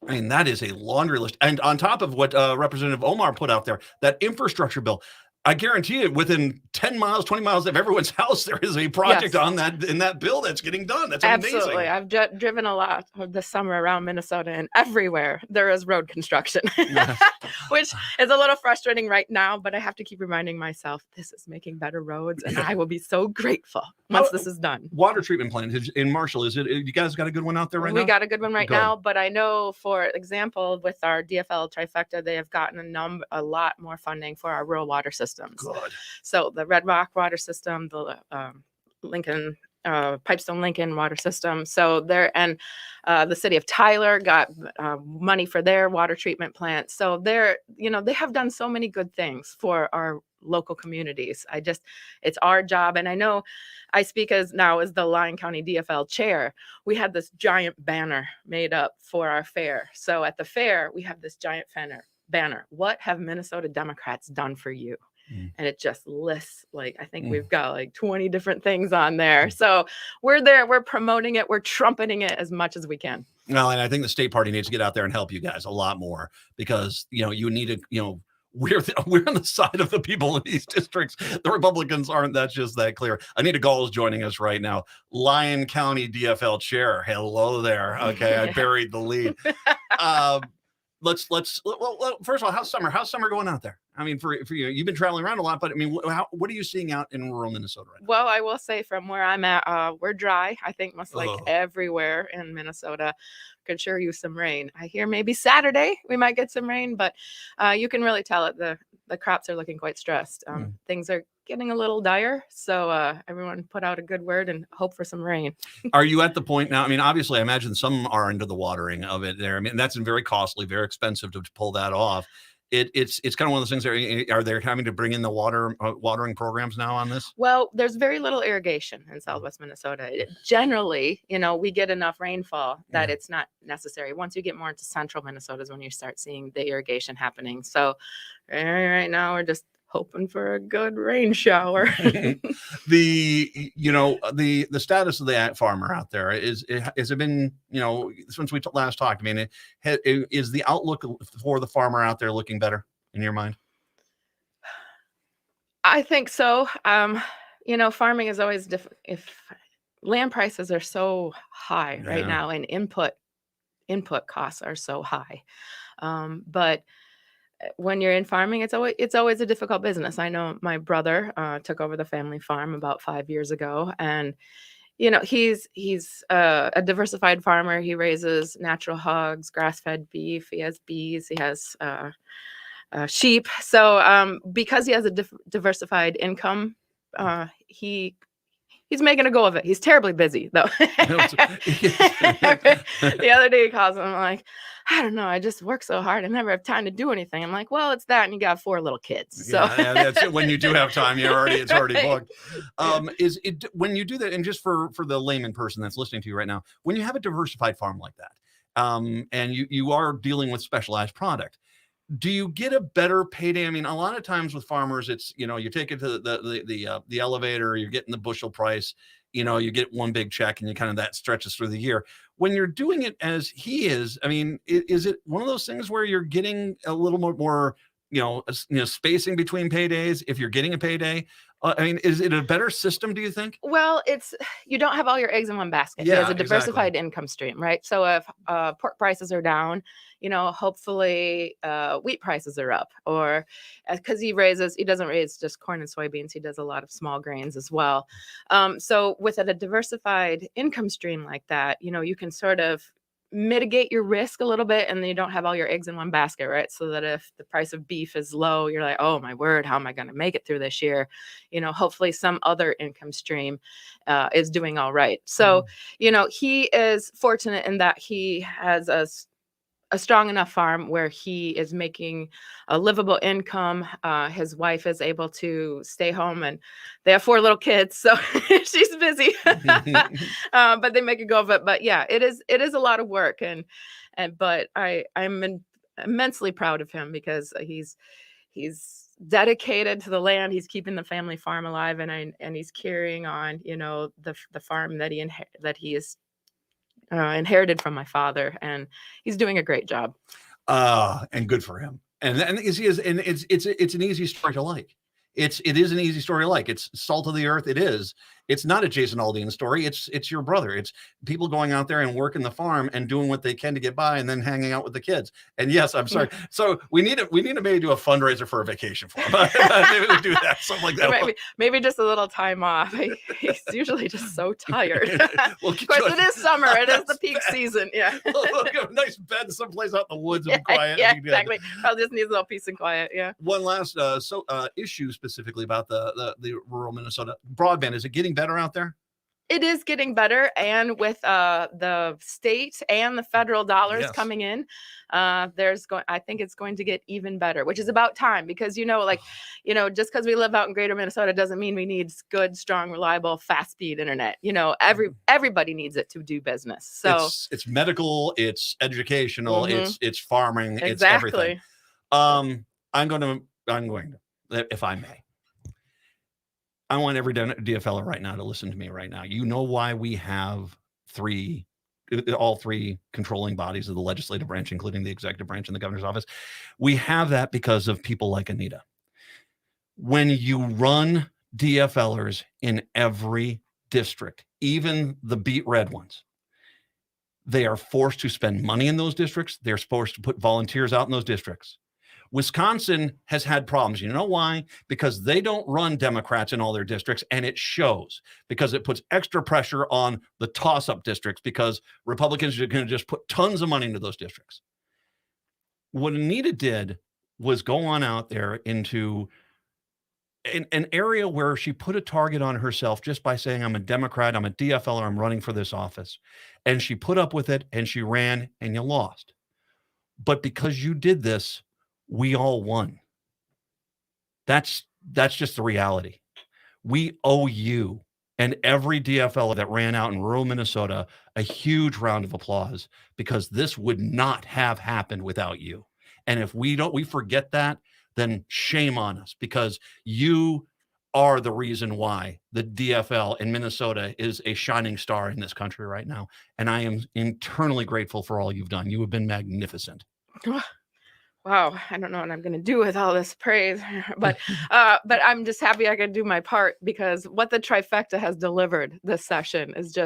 I mean, that is a laundry list. And on top of what Representative Omar put out there, that infrastructure bill, I guarantee it, within 10 miles, 20 miles of everyone's house, there is a project on that in that bill that's getting done. That's Absolutely. amazing. I've driven a lot this summer around Minnesota, and everywhere there is road construction, which is a little frustrating right now, but I have to keep reminding myself this is making better roads, and I will be so grateful once this is done. Water treatment plant in Marshall, is it? You guys got a good one out there right now? We got a good one right now, but I know, for example, with our DFL trifecta, they have gotten a lot more funding for our rural water systems. Good. So the Red Rock water system, the Lincoln, Pipestone Lincoln water system. So there, and the city of Tyler got money for their water treatment plant. So they have done so many good things for our local communities. It's our job. And I know I speak as the Lyon County DFL chair. We had this giant banner made up for our fair. So at the fair, we have this giant banner. What have Minnesota Democrats done for you? And it just lists, I think we've got 20 different things on there. So we're there, we're promoting it, we're trumpeting it as much as we can. Well, and I think the state party needs to get out there and help you guys a lot more, because, you need to, we're on the side of the people in these districts. The Republicans aren't. That's just that clear. Anita Gall is joining us right now. Lyon County DFL chair. Hello there. Okay. I buried the lead. Let's first of all, how's summer going out there? I mean, for you, you've been traveling around a lot, but I mean, what are you seeing out in rural Minnesota right now? Well, I will say, from where I'm at, we're dry. I think most everywhere in Minnesota. Could sure use some rain. I hear maybe Saturday we might get some rain, but you can really tell it. The crops are looking quite stressed. Things are getting a little dire. So everyone put out a good word and hope for some rain. Are you at the point now? I mean, obviously, I imagine some are into the watering of it there. I mean, that's very costly, very expensive to pull that off. It's kind of one of those things. Are they having to bring in the watering programs now on this? Well, there's very little irrigation in Southwest Minnesota. Generally, we get enough rainfall that it's not necessary. Once you get more into central Minnesota is when you start seeing the irrigation happening. So right now we're just hoping for a good rain shower. The status of the farmer out there has it been, since we last talked, I mean, is the outlook for the farmer out there looking better in your mind? I think so. Farming is always different. If land prices are so high right now, and input costs are so high, but when you're in farming, it's always a difficult business. I know my brother took over the family farm about 5 years ago, and he's a diversified farmer. He raises natural hogs, grass-fed beef. He has bees. He has sheep. So because he has a diversified income, he's making a go of it. He's terribly busy, though. The other day he calls and I'm like, I don't know. I just work so hard. I never have time to do anything. I'm like, well, it's that. And you got 4 little kids. So that's it. When you do have time, it's already booked. Is it when you do that? And just for the layman person that's listening to you right now, when you have a diversified farm like that, and you are dealing with specialized product, do you get a better payday? I mean, a lot of times with farmers, it's, you take it to the elevator, you're getting the bushel price, you get one big check and you kind of that stretches through the year. When you're doing it as he is, I mean, is it one of those things where you're getting a little more, spacing between paydays if you're getting a payday? I mean, is it a better system, do you think? Well, you don't have all your eggs in one basket. Yeah, There's a diversified income stream, right? So if pork prices are down, hopefully wheat prices are up, or because he doesn't raise just corn and soybeans. He does a lot of small grains as well. So with a diversified income stream like that, you can sort of mitigate your risk a little bit, and then you don't have all your eggs in one basket, right? So that if the price of beef is low, you're like, oh my word, how am I going to make it through this year? Hopefully some other income stream is doing all right. So, he is fortunate in that he has a strong enough farm where he is making a livable income. His wife is able to stay home, and they have 4 little kids, so she's busy, but they make it go of it. But yeah, it is a lot of work, but I'm immensely proud of him because he's dedicated to the land. He's keeping the family farm alive, and he's carrying on, the farm that he is inherited from my father, and he's doing a great job. And good for him. And it's an easy story to like. It is an easy story to like. It's salt of the earth. It is. It's not a Jason Aldean story. It's your brother. It's people going out there and working the farm and doing what they can to get by, and then hanging out with the kids. And yes, I'm sorry. So we need to maybe do a fundraiser for a vacation for him. Maybe we do that, something like that. Maybe just a little time off. He's usually just so tired. Of course, it is summer. It is the peak season. Yeah. A nice bed someplace out in the woods and quiet. Yeah, exactly. Probably just needs a little peace and quiet. Yeah. One last issue specifically about the rural Minnesota broadband. Is it getting better out there? It is getting better, and with the state and the federal dollars coming in, I think it's going to get even better, which is about time, because just because we live out in greater Minnesota doesn't mean we need good, strong, reliable, fast speed internet. Everybody needs it to do business. So it's medical, it's educational, it's farming, exactly. It's everything. I'm going to, if I may. I want every DFLer right now to listen to me right now. You know why we have all three controlling bodies of the legislative branch, including the executive branch and the governor's office. We have that because of people like Anita. When you run DFLers in every district, even the beat red ones, they are forced to spend money in those districts. They're forced to put volunteers out in those districts. Wisconsin has had problems. You know why? Because they don't run Democrats in all their districts, and it shows, because it puts extra pressure on the toss-up districts, because Republicans are going to just put tons of money into those districts. What Anita did was go on out there into an area where she put a target on herself just by saying, I'm a Democrat, I'm a DFLer, I'm running for this office. And she put up with it, and she ran, and you lost. But because you did this, we all won. That's just the reality. We owe you and every DFL that ran out in rural Minnesota a huge round of applause, because this would not have happened without you. And if we forget that, then shame on us, because you are the reason why the DFL in Minnesota is a shining star in this country right now. And I am eternally grateful for all you've done. You have been magnificent. Wow, I don't know what I'm going to do with all this praise, but I'm just happy I could do my part, because what the trifecta has delivered this session is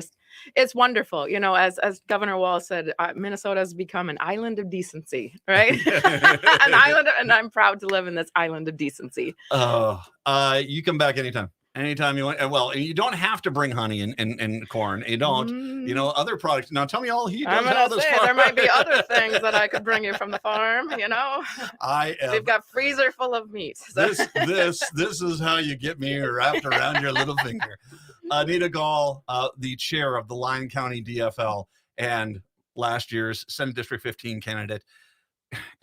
it's wonderful. As Governor Walz said, Minnesota has become an island of decency, right? An island, and I'm proud to live in this island of decency. You come back anytime you want. Well, you don't have to bring honey and corn. You don't. Other products. Now tell me all he does. I'm gonna say there might be other things that I could bring you from the farm. We've got freezer full of meat. So. This is how you get me wrapped around your little finger. Anita Gall, the chair of the Lyon County DFL and last year's Senate District 15 candidate.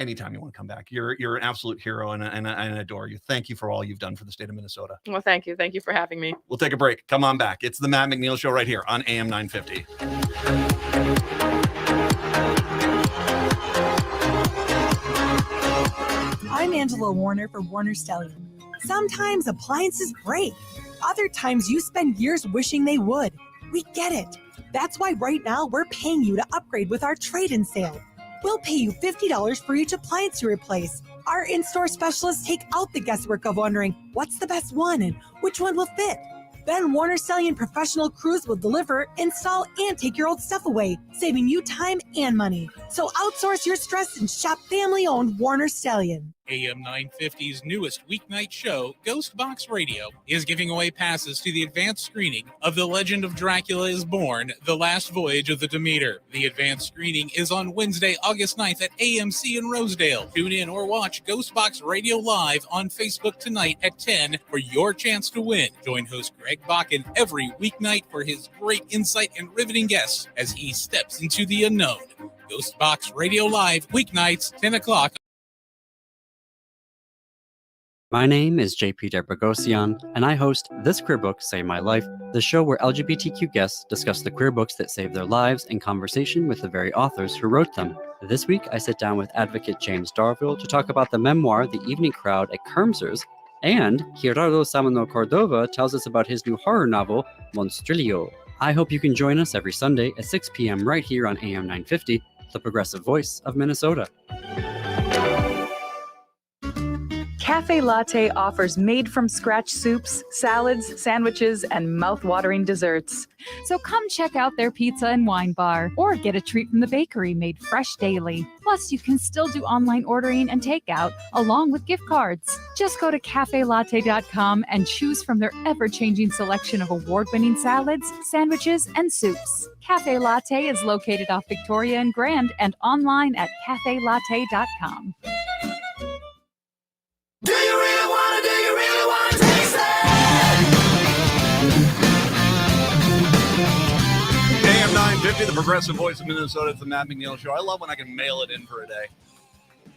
Anytime you want to come back, you're an absolute hero, and I adore you. Thank you for all you've done for the state of Minnesota. Well, thank you for having me. We'll take a break. Come on back. It's the Matt McNeil Show right here on AM 950. I'm Angela Warner for Warner Stellian. Sometimes appliances break. Other times you spend years wishing they would. We get it. That's why right now we're paying you to upgrade with our trade-in sale. We'll pay you $50 for each appliance you replace. Our in-store specialists take out the guesswork of wondering what's the best one and which one will fit. Then Warner Stellian professional crews will deliver, install, and take your old stuff away, saving you time and money. So outsource your stress and shop family-owned Warner Stellian. AM 950's newest weeknight show, Ghost Box Radio, is giving away passes to the advanced screening of The Legend of Dracula is Born, The Last Voyage of the Demeter. The advanced screening is on Wednesday, August 9th at AMC in Rosedale. Tune in or watch Ghost Box Radio live on Facebook tonight at 10 for your chance to win. Join host Greg Bakken every weeknight for his great insight and riveting guests as he steps into the unknown. Ghost Box Radio Live, weeknights, 10 o'clock. My name is JP Debragosian, and I host This Queer Book Saved My Life, the show where LGBTQ guests discuss the queer books that saved their lives in conversation with the very authors who wrote them. This week, I sit down with advocate James Darville to talk about the memoir The Evening Crowd at Kermsers, and Gerardo Samano Cordova tells us about his new horror novel, Monstrillo. I hope you can join us every Sunday at 6 p.m. right here on AM 950, the progressive voice of Minnesota. Cafe Latte offers made-from-scratch soups, salads, sandwiches, and mouth-watering desserts. So come check out their pizza and wine bar, or get a treat from the bakery made fresh daily. Plus, you can still do online ordering and takeout, along with gift cards. Just go to cafelatte.com and choose from their ever-changing selection of award-winning salads, sandwiches, and soups. Cafe Latte is located off Victoria and Grand and online at cafelatte.com. Do you really want to taste it? AM 950, the progressive voice of Minnesota. It's the Matt McNeil Show. I love when I can mail it in for a day.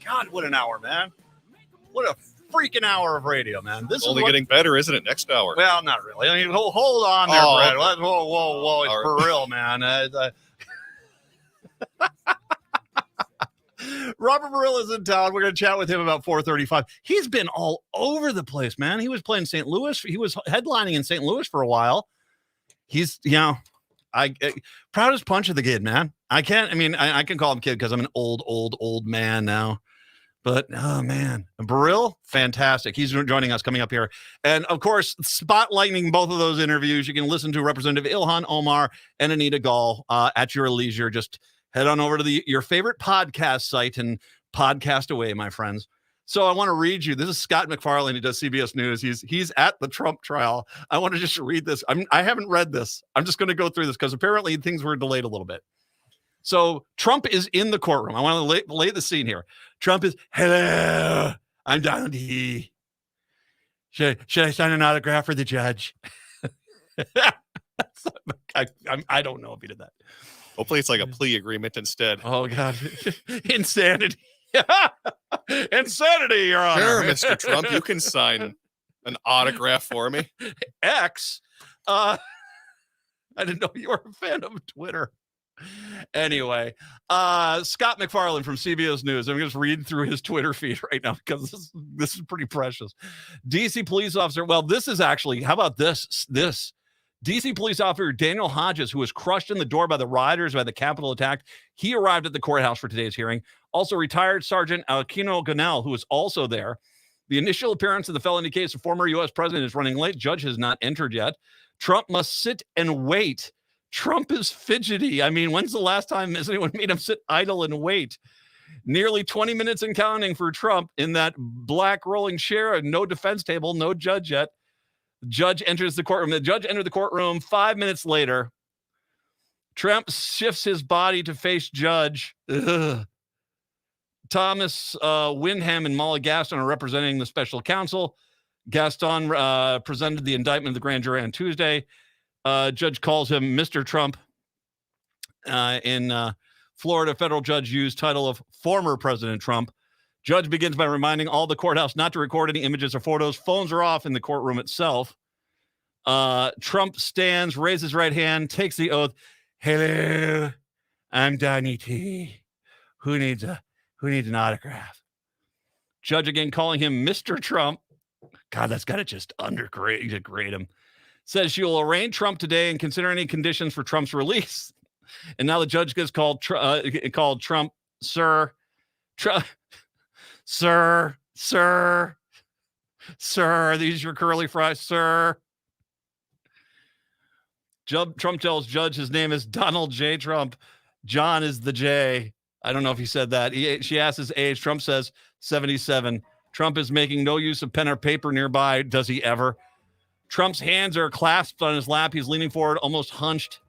God, what an hour, man. What a freaking hour of radio, man. This It's is only what... getting better, isn't it? Next hour. Well, not really. I mean, hold on there, Oh, Brad. okay. Whoa. It's for real, man. Robert Marilla's in town. We're going to chat with him about 4:35. He's been all over the place, man. He was playing St. Louis. He was headlining in St. Louis for a while. He's, proudest punch of the kid, man. I can call him kid because I'm an old man now. But, oh, man. Baril, fantastic. He's joining us coming up here. And, of course, spotlighting both of those interviews, you can listen to Representative Ilhan Omar and Anita Gall at your leisure. Just head on over to your favorite podcast site and podcast away, my friends. So I want to read you. This is Scott McFarlane. He does CBS News. He's at the Trump trial. I want to just read this. I haven't read this. I'm just going to go through this because apparently things were delayed a little bit. So Trump is in the courtroom. I want to lay the scene here. Trump is, hello, I'm Donald D. Should I sign an autograph for the judge? I don't know if he did that. Hopefully it's like a plea agreement instead. Oh, God. Insanity. Insanity, Your Honor. Sure, Mr. Trump, you can sign an autograph for me. X. I didn't know you were a fan of Twitter. Anyway, Scott McFarlane from CBS News. I'm just reading through his Twitter feed right now because this is pretty precious. DC police officer. Well, this is actually, how about this? DC police officer Daniel Hodges, who was crushed in the door by the rioters by the Capitol attack, he arrived at the courthouse for today's hearing. Also, retired Sergeant Aquino Gonell, who was also there. The initial appearance of the felony case of former U.S. president is running late. Judge has not entered yet. Trump must sit and wait. Trump is fidgety. I mean, when's the last time has anyone made him sit idle and wait? Nearly 20 minutes and counting for Trump in that black rolling chair, no defense table, no judge yet. Judge enters the courtroom. The judge entered the courtroom 5 minutes later. Trump shifts his body to face judge. Ugh. Thomas Windham and Molly Gaston are representing the special counsel. Gaston presented the indictment of the grand jury on Tuesday. Judge calls him Mr. Trump. In Florida, federal judge used title of former President Trump. Judge begins by reminding all the courthouse not to record any images or photos. Phones are off in the courtroom itself. Trump stands, raises right hand, takes the oath. Hello, I'm Donnie T. Who needs an autograph? Judge again calling him Mr. Trump. God, that's got to just degrade him. Says she will arraign Trump today and consider any conditions for Trump's release. And now the judge gets called Trump, sir. Sir, are these your curly fries, sir? Trump tells judge his name is Donald J. Trump. John is the J. I don't know if he said that. She asks his age. Trump says 77. Trump is making no use of pen or paper nearby. Does he ever? Trump's hands are clasped on his lap. He's leaning forward, almost hunched.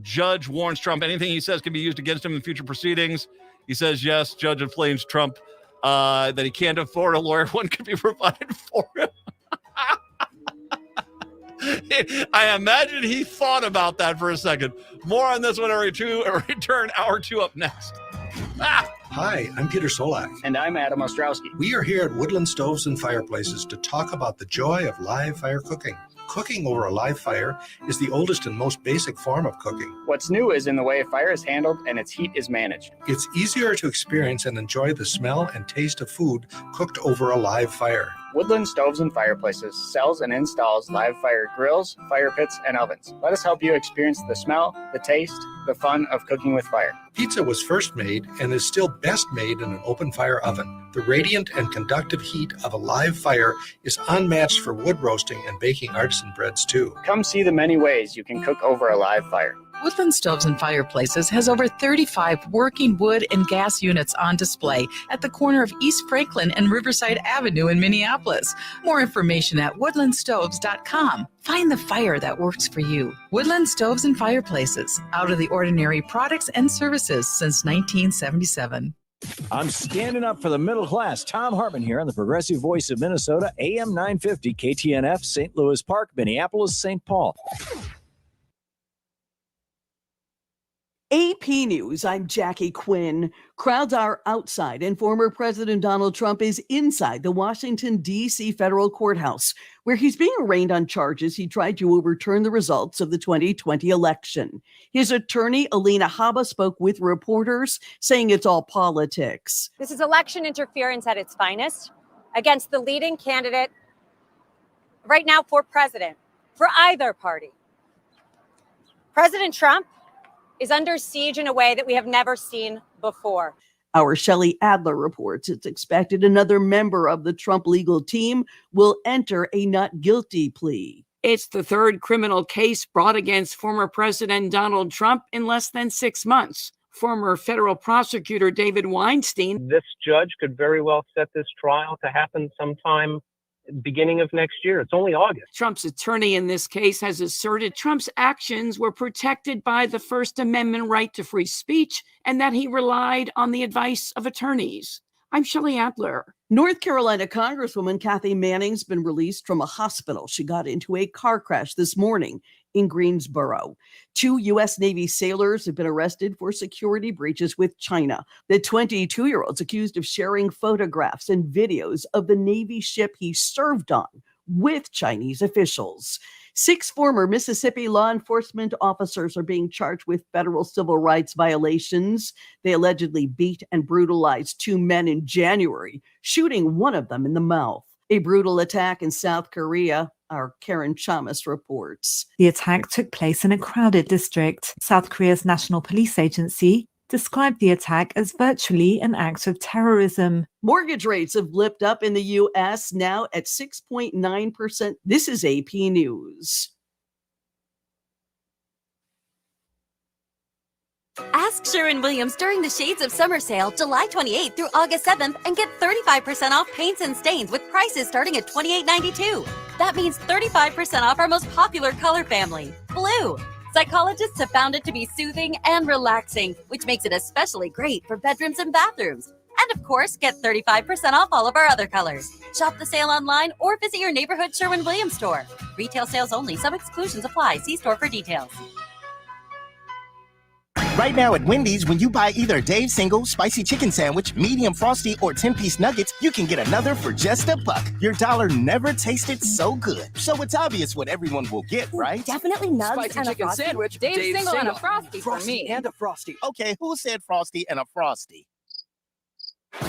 Judge warns Trump anything he says can be used against him in future proceedings. He says yes. Judge inflames Trump that he can't afford a lawyer. One could be provided for him. I imagine he thought about that for a second. More on this one return hour 2 up next. Hi, I'm Peter Solak. And I'm Adam Ostrowski. We are here at Woodland Stoves and Fireplaces to talk about the joy of live fire cooking. Cooking over a live fire is the oldest and most basic form of cooking. What's new is in the way a fire is handled and its heat is managed. It's easier to experience and enjoy the smell and taste of food cooked over a live fire. Woodland Stoves and Fireplaces sells and installs live fire grills, fire pits, and ovens. Let us help you experience the smell, the taste, the fun of cooking with fire. Pizza was first made and is still best made in an open fire oven. The radiant and conductive heat of a live fire is unmatched for wood roasting and baking artisan breads too. Come see the many ways you can cook over a live fire. Woodland Stoves and Fireplaces has over 35 working wood and gas units on display at the corner of East Franklin and Riverside Avenue in Minneapolis. More information at woodlandstoves.com. Find the fire that works for you. Woodland Stoves and Fireplaces, out of the ordinary products and services since 1977. I'm standing up for the middle class. Tom Hartman here on the Progressive Voice of Minnesota, AM 950, KTNF, St. Louis Park, Minneapolis, St. Paul. AP News, I'm Jackie Quinn. Crowds are outside and former President Donald Trump is inside the Washington, D.C. federal courthouse, where he's being arraigned on charges he tried to overturn the results of the 2020 election. His attorney, Alina Habba, spoke with reporters, saying it's all politics. This is election interference at its finest against the leading candidate right now for president, for either party. President Trump is under siege in a way that we have never seen before. Our Shelley Adler reports it's expected another member of the Trump legal team will enter a not guilty plea. It's the third criminal case brought against former President Donald Trump in less than 6 months. Former federal prosecutor David Weinstein. This judge could very well set this trial to happen sometime beginning of next year. It's only August. Trump's attorney in this case has asserted Trump's actions were protected by the First Amendment right to free speech and that he relied on the advice of attorneys. I'm Shelley Adler. North Carolina Congresswoman Kathy Manning's been released from a hospital. She got into a car crash this morning in Greensboro. 2 U.S. Navy sailors have been arrested for security breaches with China. The 22-year-old's accused of sharing photographs and videos of the Navy ship he served on with Chinese officials. 6 former Mississippi law enforcement officers are being charged with federal civil rights violations. They allegedly beat and brutalized 2 men in January, shooting one of them in the mouth. A brutal attack in South Korea. Our Karen Chamas reports. The attack took place in a crowded district. South Korea's National Police Agency described the attack as virtually an act of terrorism. Mortgage rates have blipped up in the U.S., now at 6.9%. This is AP News. Ask Sherwin-Williams during the Shades of Summer sale, July 28th through August 7th, and get 35% off paints and stains with prices starting at $28.92. That means 35% off our most popular color family, blue. Psychologists have found it to be soothing and relaxing, which makes it especially great for bedrooms and bathrooms. And of course, get 35% off all of our other colors. Shop the sale online or visit your neighborhood Sherwin-Williams store. Retail sales only. Some exclusions apply. See store for details. Right now at Wendy's, when you buy either Dave's Single, Spicy Chicken Sandwich, Medium Frosty, or 10-piece nuggets, you can get another for just $1. Your dollar never tasted so good. So it's obvious what everyone will get, right? Definitely nugs Spicy and chicken a Frosty. sandwich, Dave's Dave's single and a Single. Frosty for me. And a Frosty. Okay, who said Frosty and a Frosty?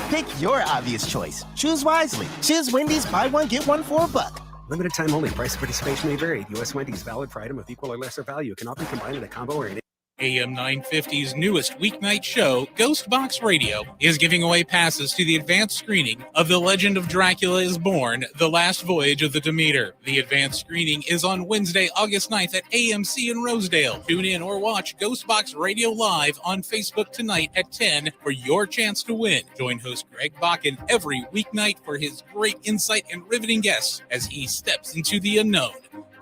Pick your obvious choice. Choose wisely. Choose Wendy's buy one, get one for $1. Limited time only. Price of participation may vary. U.S. Wendy's valid for item of equal or lesser value. Cannot be combined in a combo or in AM 950's newest weeknight show, Ghost Box Radio, is giving away passes to the advanced screening of The Legend of Dracula is Born, The Last Voyage of the Demeter. The advanced screening is on Wednesday, August 9th at AMC in Rosedale. Tune in or watch Ghost Box Radio live on Facebook tonight at 10 for your chance to win. Join host Greg Bakken every weeknight for his great insight and riveting guests as he steps into the unknown.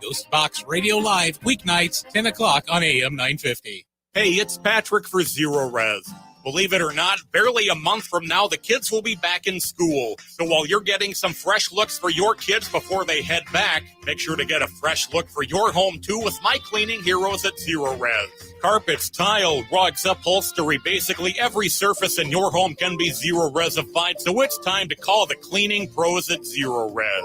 Ghost Box Radio Live, weeknights, 10 o'clock on AM 950. Hey, it's Patrick for Zero Res. Believe it or not, barely a month from now, the kids will be back in school. So while you're getting some fresh looks for your kids before they head back, make sure to get a fresh look for your home too with my cleaning heroes at Zero Res. Carpets, tile, rugs, upholstery, basically every surface in your home can be Zero Resified, so it's time to call the cleaning pros at Zero Res.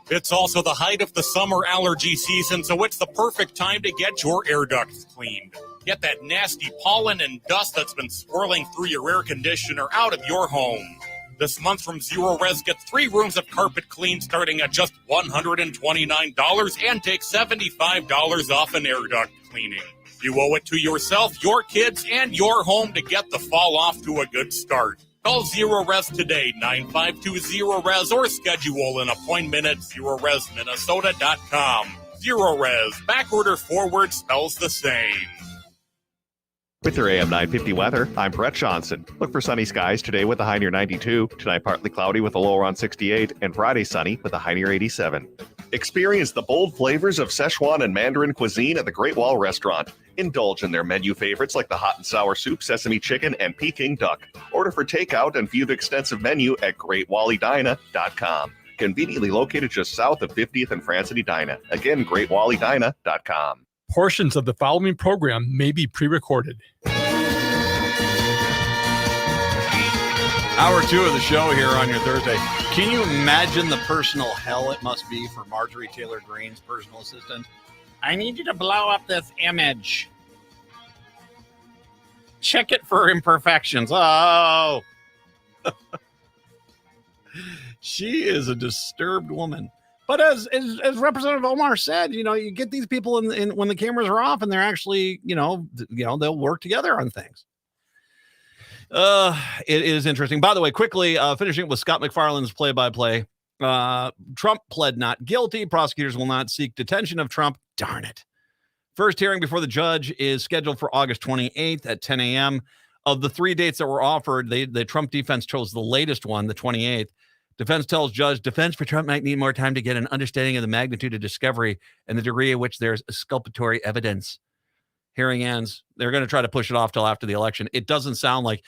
It's also the height of the summer allergy season, so it's the perfect time to get your air ducts cleaned. Get that nasty pollen and dust that's been swirling through your air conditioner out of your home. This month from Zero Res, get 3 rooms of carpet clean starting at just $129 and take $75 off an air duct cleaning. You owe it to yourself, your kids, and your home to get the fall off to a good start. Call Zero Res today, 9520-RES, or schedule an appointment at ZeroResMinnesota.com. Zero Res, backward or forward spells the same. With your AM 950 weather, I'm Brett Johnson. Look for sunny skies today with a high near 92, tonight partly cloudy with a low around 68, and Friday sunny with a high near 87. Experience the bold flavors of Szechuan and Mandarin cuisine at the Great Wall Restaurant. Indulge in their menu favorites like the hot and sour soup, sesame chicken, and Peking duck. Order for takeout and view the extensive menu at GreatWallyDina.com. Conveniently located just south of 50th and France and Edina. Again, GreatWallyDina.com. Portions of the following program may be pre-recorded. Hour 2 of the show here on your Thursday. Can you imagine the personal hell it must be for Marjorie Taylor Greene's personal assistant? I need you to blow up this image. Check it for imperfections. Oh. She is a disturbed woman. But as Representative Omar said, you get these people in when the cameras are off and they're actually, they'll work together on things. It is interesting. By the way, quickly finishing with Scott McFarland's play-by-play. Trump pled not guilty. Prosecutors will not seek detention of Trump. Darn it. First hearing before the judge is scheduled for August 28th at 10 a.m. Of the 3 dates that were offered, the Trump defense chose the latest one, the 28th. Defense tells judge, defense for Trump might need more time to get an understanding of the magnitude of discovery and the degree at which there's exculpatory evidence. Hearing ends. They're going to try to push it off till after the election. It doesn't sound like,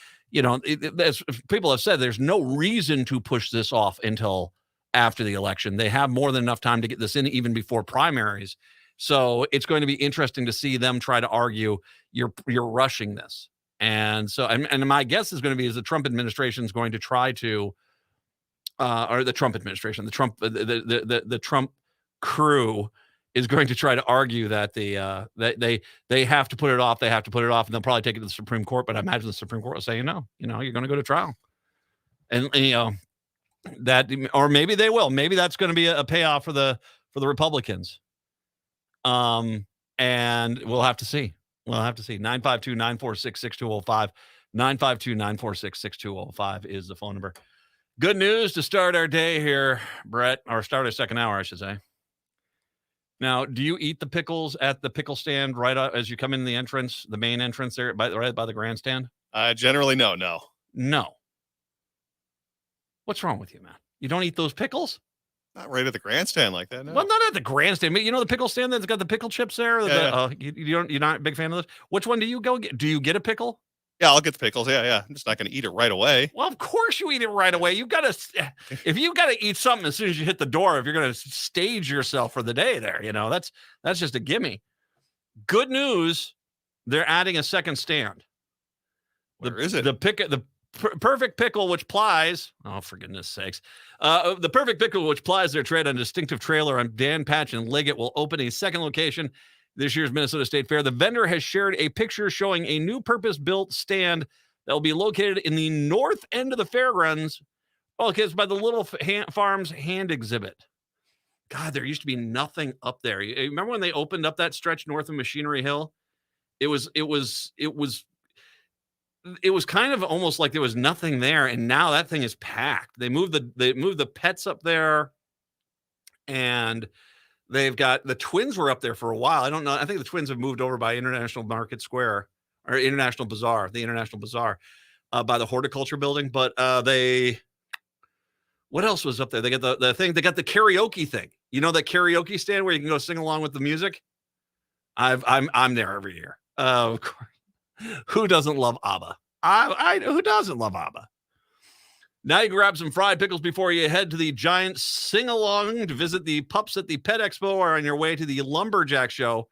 as people have said, there's no reason to push this off until after the election. They have more than enough time to get this in even before primaries. So it's going to be interesting to see them try to argue you're rushing this. And so, and my guess is going to be is the Trump administration is going to try to, or the Trump administration, the Trump crew is going to try to argue that they have to put it off. They have to put it off, and they'll probably take it to the Supreme Court. But I imagine the Supreme Court will say, no, you're going to go to trial, and that, or maybe they will. Maybe that's going to be a payoff for the Republicans. And we'll have to see. 952-946-6205. 952-946-6205 is the phone number. Good news to start our day here, Brett, or start our second hour, I should say. Now, do you eat the pickles at the pickle stand right as you come in the entrance, the main entrance there, right by the grandstand? Generally, no. No. What's wrong with you, man? You don't eat those pickles? Not right at the grandstand like that, no. Well, not at the grandstand, but the pickle stand that's got the pickle chips there? Yeah. You're not a big fan of those? Which one do you go get? Do you get a pickle? Yeah, I'll get the pickles. Yeah. I'm just not going to eat it right away. Well, of course you eat it right away. If you got to eat something as soon as you hit the door, if you're going to stage yourself for the day there, that's just a gimme. Good news, they're adding a second stand. Where is it? The perfect pickle, which plies. Oh, for goodness sakes. The perfect pickle, which plies their trade on distinctive trailer on Dan Patch and Liggett, will open a second location this year's Minnesota State Fair. The vendor has shared a picture showing a new purpose-built stand that will be located in the north end of the fairgrounds. Oh, okay, it's by the Little Farms Hand Exhibit. God, there used to be nothing up there. You remember when they opened up that stretch north of Machinery Hill? It was kind of almost like there was nothing there, and now that thing is packed. They moved the pets up there, and they've got the Twins were up there for a while. I don't know. I think the Twins have moved over by International Market Square or International Bazaar, the International Bazaar, by the Horticulture Building. But what else was up there? They got the thing. They got the karaoke thing. You know that karaoke stand where you can go sing along with the music. I'm there every year. Of course. Who doesn't love ABBA? Who doesn't love ABBA? Now you grab some fried pickles before you head to the giant sing-along to visit the pups at the Pet Expo or on your way to the Lumberjack Show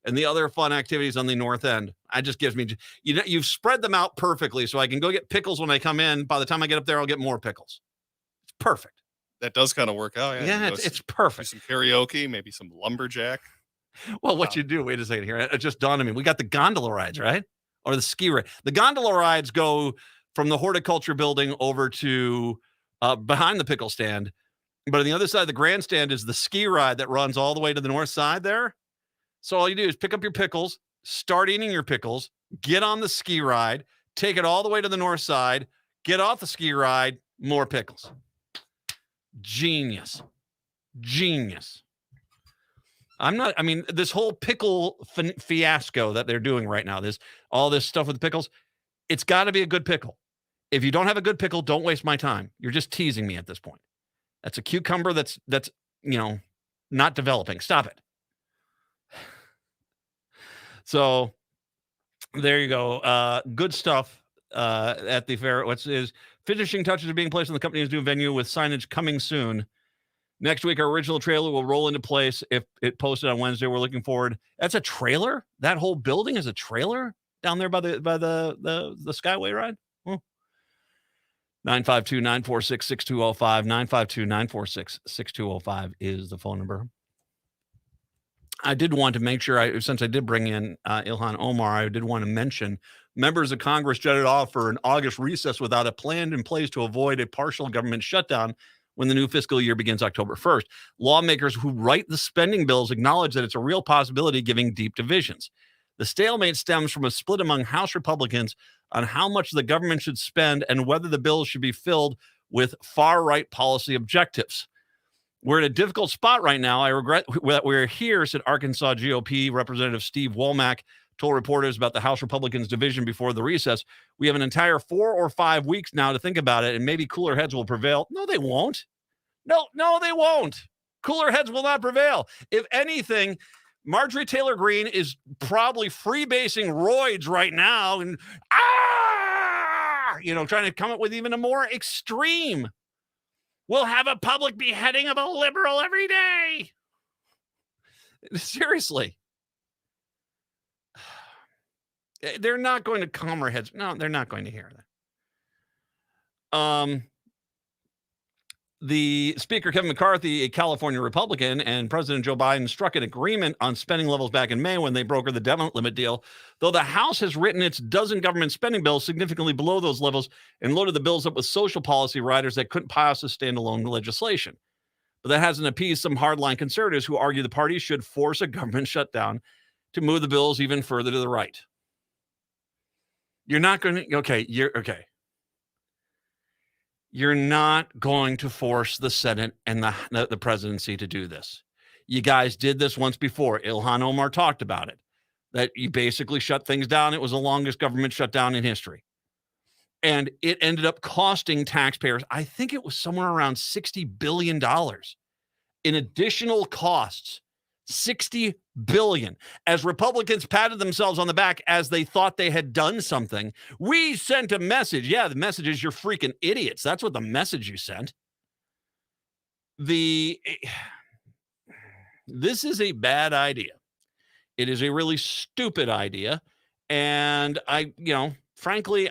and the other fun activities on the North End. It just gives me, you've spread them out perfectly so I can go get pickles when I come in. By the time I get up there, I'll get more pickles. It's perfect. That does kind of work out. Yeah, it's perfect. Some karaoke, maybe some lumberjack. Well, what you do, wait a second here. It just dawned on me. We got the gondola rides, right? Or the ski ride. The gondola rides go from the Horticulture Building over to behind the pickle stand. But on the other side of the grandstand is the ski ride that runs all the way to the north side there. So all you do is pick up your pickles, start eating your pickles, get on the ski ride, take it all the way to the north side, get off the ski ride, more pickles. Genius. This whole pickle fiasco that they're doing right now, all this stuff with the pickles, it's got to be a good pickle. If you don't have a good pickle, don't waste my time. You're just teasing me at this point. That's a cucumber that's not developing. Stop it. So there you go. Good stuff at the fair. Finishing touches are being placed on the company's new venue with signage coming soon. Next week, our original trailer will roll into place if it posted on Wednesday. We're looking forward. That's a trailer? That whole building is a trailer down there by the Skyway ride? 952-946-6205. 952-946-6205 is the phone number. I did want to make sure, since I did bring in Ilhan Omar, I did want to mention members of Congress jetted off for an August recess without a plan in place to avoid a partial government shutdown when the new fiscal year begins October 1st. Lawmakers who write the spending bills acknowledge that it's a real possibility, giving deep divisions. The stalemate stems from a split among House Republicans on how much the government should spend and whether the bills should be filled with far-right policy objectives. We're in a difficult spot right now. I regret that we're here, said Arkansas GOP Representative Steve Womack told reporters about the House Republicans' division before the recess. We have an entire 4 or 5 weeks now to think about it, and maybe cooler heads will prevail. No, they won't. No, they won't. Cooler heads will not prevail. If anything, Marjorie Taylor Greene is probably freebasing roids right now and trying to come up with even a more extreme. We'll have a public beheading of a liberal every day. Seriously. They're not going to calm our heads. No, they're not going to hear that. The Speaker, Kevin McCarthy, a California Republican, and President Joe Biden struck an agreement on spending levels back in May when they brokered the debt limit deal, though the House has written its dozen government spending bills significantly below those levels and loaded the bills up with social policy riders that couldn't pass as standalone legislation. But that hasn't appeased some hardline conservatives who argue the party should force a government shutdown to move the bills even further to the right. You're not going to, okay. You're not going to force the Senate and the presidency to do this. You guys did this once before. Ilhan Omar talked about it, that you basically shut things down. It was the longest government shutdown in history. And it ended up costing taxpayers, I think it was somewhere around $60 billion in additional costs. $60 billion. As Republicans patted themselves on the back as they thought they had done something, we sent a message. Yeah, the message is you're freaking idiots. That's what the message you sent. This is a bad idea. It is a really stupid idea. And frankly,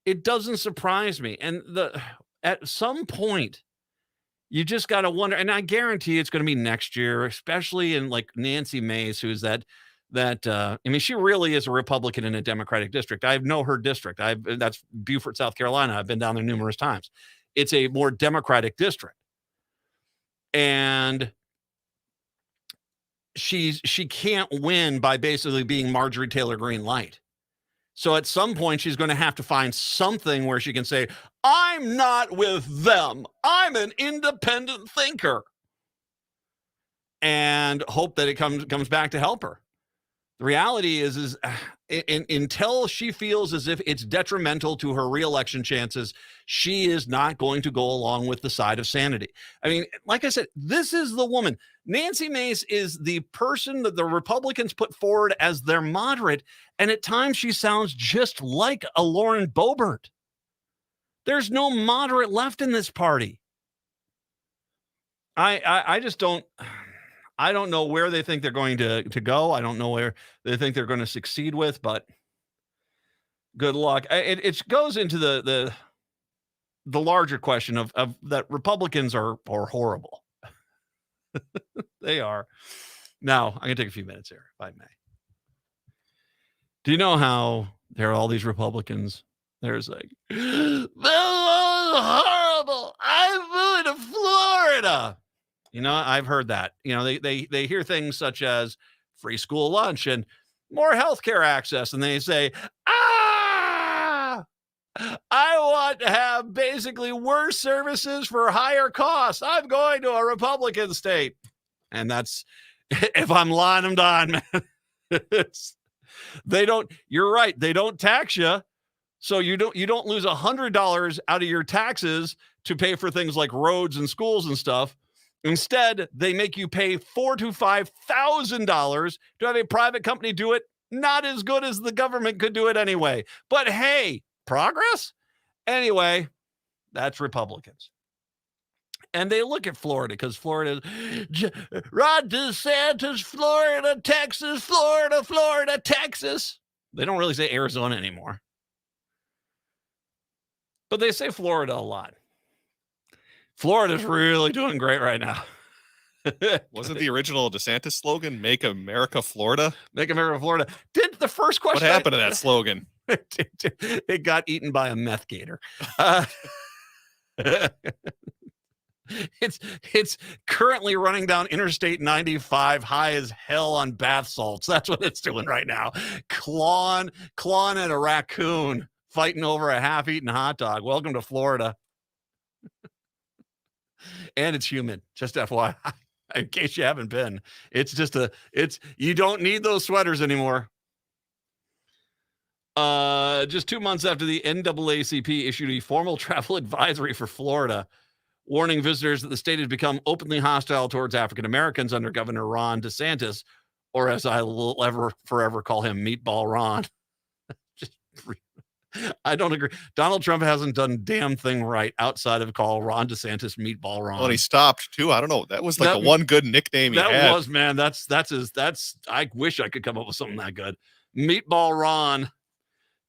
it doesn't surprise me. And at some point, you just got to wonder, and I guarantee it's going to be next year, especially in like Nancy Mace, who's that that, I mean, she really is a Republican in a Democratic district. I know her district. That's Beaufort, South Carolina. I've been down there numerous times. It's a more Democratic district. And she can't win by basically being Marjorie Taylor Greene light. So at some point, she's going to have to find something where she can say, I'm not with them. I'm an independent thinker. And hope that it comes back to help her. The reality is until she feels as if it's detrimental to her reelection chances, she is not going to go along with the side of sanity. I mean, like I said, this is the woman. Nancy Mace is the person that the Republicans put forward as their moderate, and at times she sounds just like a Lauren Boebert. There's no moderate left in this party. I just don't... I don't know where they think they're going to go. I don't know where they think they're going to succeed with, but good luck. It goes into the larger question of that Republicans are horrible. They are. Now, I'm going to take a few minutes here, if I may. Do you know how there are all these Republicans? There's like, this is horrible. I'm moving to Florida. You know, I've heard that. You know, they hear things such as free school lunch and more healthcare access, and they say, I want to have basically worse services for higher costs. I'm going to a Republican state. And that's, if I'm lying, I'm dying, man. You're right. They don't tax you. So you don't lose $100 out of your taxes to pay for things like roads and schools and stuff. Instead, they make you pay $4,000 to $5,000 to have a private company do it. Not as good as the government could do it anyway. But hey, progress? Anyway, that's Republicans. And they look at Florida because Florida, Ron DeSantis, Florida, Texas, Florida, Texas. They don't really say Arizona anymore. But they say Florida a lot. Florida's really doing great right now. Wasn't the original DeSantis slogan, Make America Florida? Make America Florida. Did the first question... What happened to that slogan? It got eaten by a meth gator. It's currently running down Interstate 95 high as hell on bath salts. That's what it's doing right now. Clawing at a raccoon, fighting over a half-eaten hot dog. Welcome to Florida. And it's humid, just FYI, in case you haven't been. You don't need those sweaters anymore. Just 2 months after the NAACP issued a formal travel advisory for Florida, warning visitors that the state has become openly hostile towards African Americans under Governor Ron DeSantis, or as I will forever call him, Meatball Ron. I don't agree. Donald Trump hasn't done a damn thing right outside of call Ron DeSantis Meatball Ron. Well, and he stopped too. I don't know. That was the one good nickname he had. That was, man. That's I wish I could come up with something that good. Meatball Ron.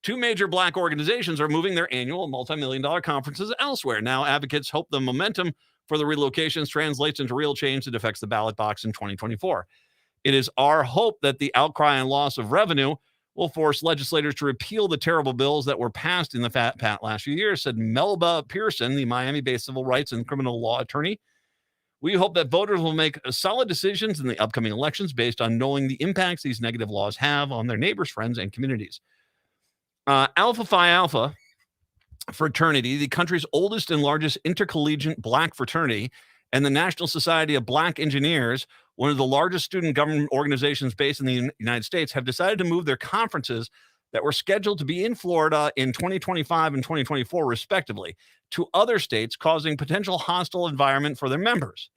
Two major black organizations are moving their annual multi-million-dollar conferences elsewhere. Now, advocates hope the momentum for the relocations translates into real change that affects the ballot box in 2024. It is our hope that the outcry and loss of revenue will force legislators to repeal the terrible bills that were passed in the last few years, said Melba Pearson, the Miami-based civil rights and criminal law attorney. We hope that voters will make solid decisions in the upcoming elections based on knowing the impacts these negative laws have on their neighbors, friends, and communities. Alpha Phi Alpha fraternity, the country's oldest and largest intercollegiate black fraternity, and the National Society of Black Engineers, one of the largest student government organizations based in the United States, have decided to move their conferences that were scheduled to be in Florida in 2025 and 2024, respectively, to other states, causing potential hostile environment for their members.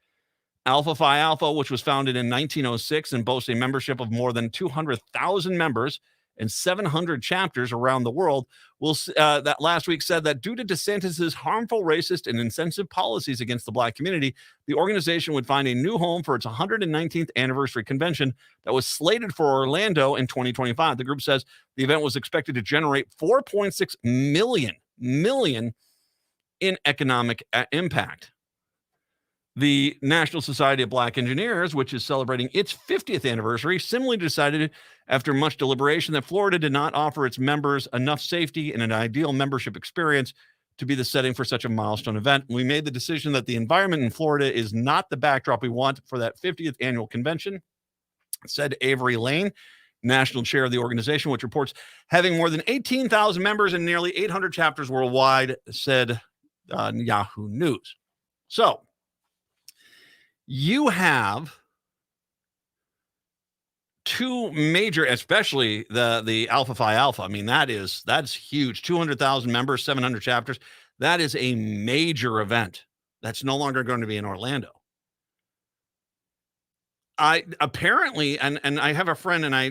Alpha Phi Alpha, which was founded in 1906 and boasts a membership of more than 200,000 members and 700 chapters around the world, that last week said that due to DeSantis' harmful, racist, and insensitive policies against the black community, the organization would find a new home for its 119th anniversary convention that was slated for Orlando in 2025. The group says the event was expected to generate $4.6 million in economic impact. The National Society of Black Engineers, which is celebrating its 50th anniversary, similarly decided after much deliberation that Florida did not offer its members enough safety and an ideal membership experience to be the setting for such a milestone event. We made the decision that the environment in Florida is not the backdrop we want for that 50th annual convention, said Avery Lane, national chair of the organization, which reports having more than 18,000 members and nearly 800 chapters worldwide, said Yahoo News. So you have two major, especially the Alpha Phi Alpha. I mean, that's huge. 200,000 members, 700 chapters. That is a major event. That's no longer going to be in Orlando. I apparently, and I have a friend, and I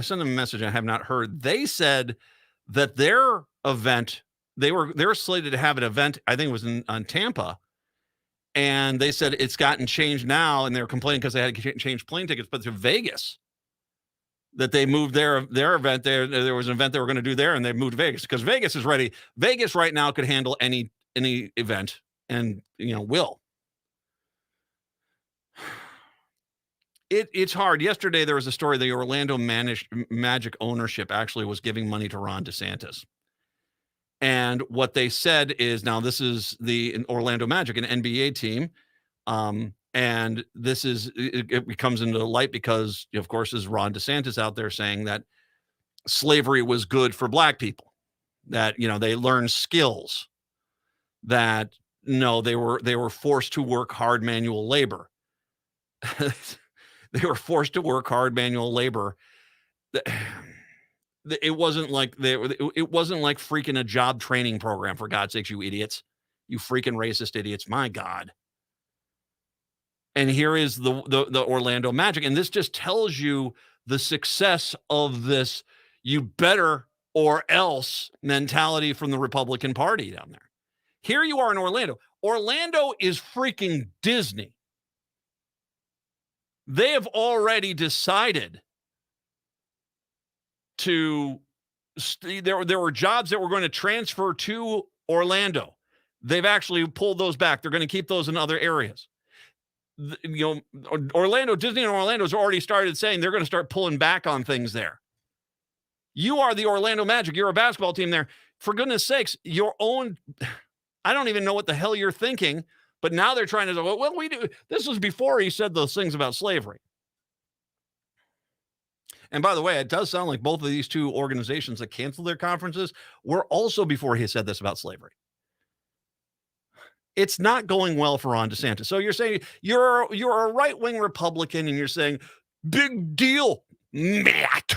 sent them a message. I have not heard. They said that their event, they were slated to have an event. I think it was on Tampa. And they said it's gotten changed now, and they're complaining because they had to change plane tickets, but to Vegas, that they moved their event there. There was an event they were going to do there, and they moved to Vegas because Vegas is ready. Vegas right now could handle any event, and will. It's hard. Yesterday there was a story the Orlando Magic ownership actually was giving money to Ron DeSantis. And what they said is, now this is the Orlando Magic, an NBA team. And this is, it comes into light because, of course, is Ron DeSantis out there saying that slavery was good for black people, that, they learned skills, that they were forced to work hard manual labor. They were forced to work hard manual labor. It wasn't like it wasn't like freaking a job training program, for God's sakes, you idiots, you freaking racist idiots. My God. And here is the Orlando Magic. And this just tells you the success of this you better or else mentality from the Republican Party down there. Here you are in Orlando. Orlando is freaking Disney. They have already decided to, there were jobs that were going to transfer to Orlando. They've actually pulled those back. They're going to keep those in other areas. Orlando, Disney and Orlando's already started saying they're going to start pulling back on things there. You are the Orlando Magic. You're a basketball team there. For goodness sakes, your own, I don't even know what the hell you're thinking, but now they're trying to say, well, we do. This was before he said those things about slavery. And by the way, it does sound like both of these two organizations that canceled their conferences were also before he said this about slavery. It's not going well for Ron DeSantis. So you're saying you're a right-wing Republican and you're saying, big deal, Matt.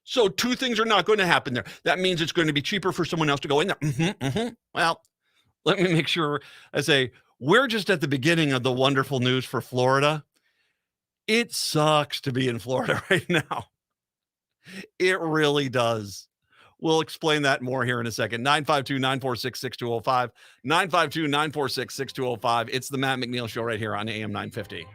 So two things are not going to happen there. That means it's going to be cheaper for someone else to go in there. Well, let me make sure I say, we're just at the beginning of the wonderful news for Florida. It sucks to be in Florida right now. It really does. We'll explain that more here in a second. 952-946-6205. 952-946-6205. It's the Matt McNeil Show right here on AM 950.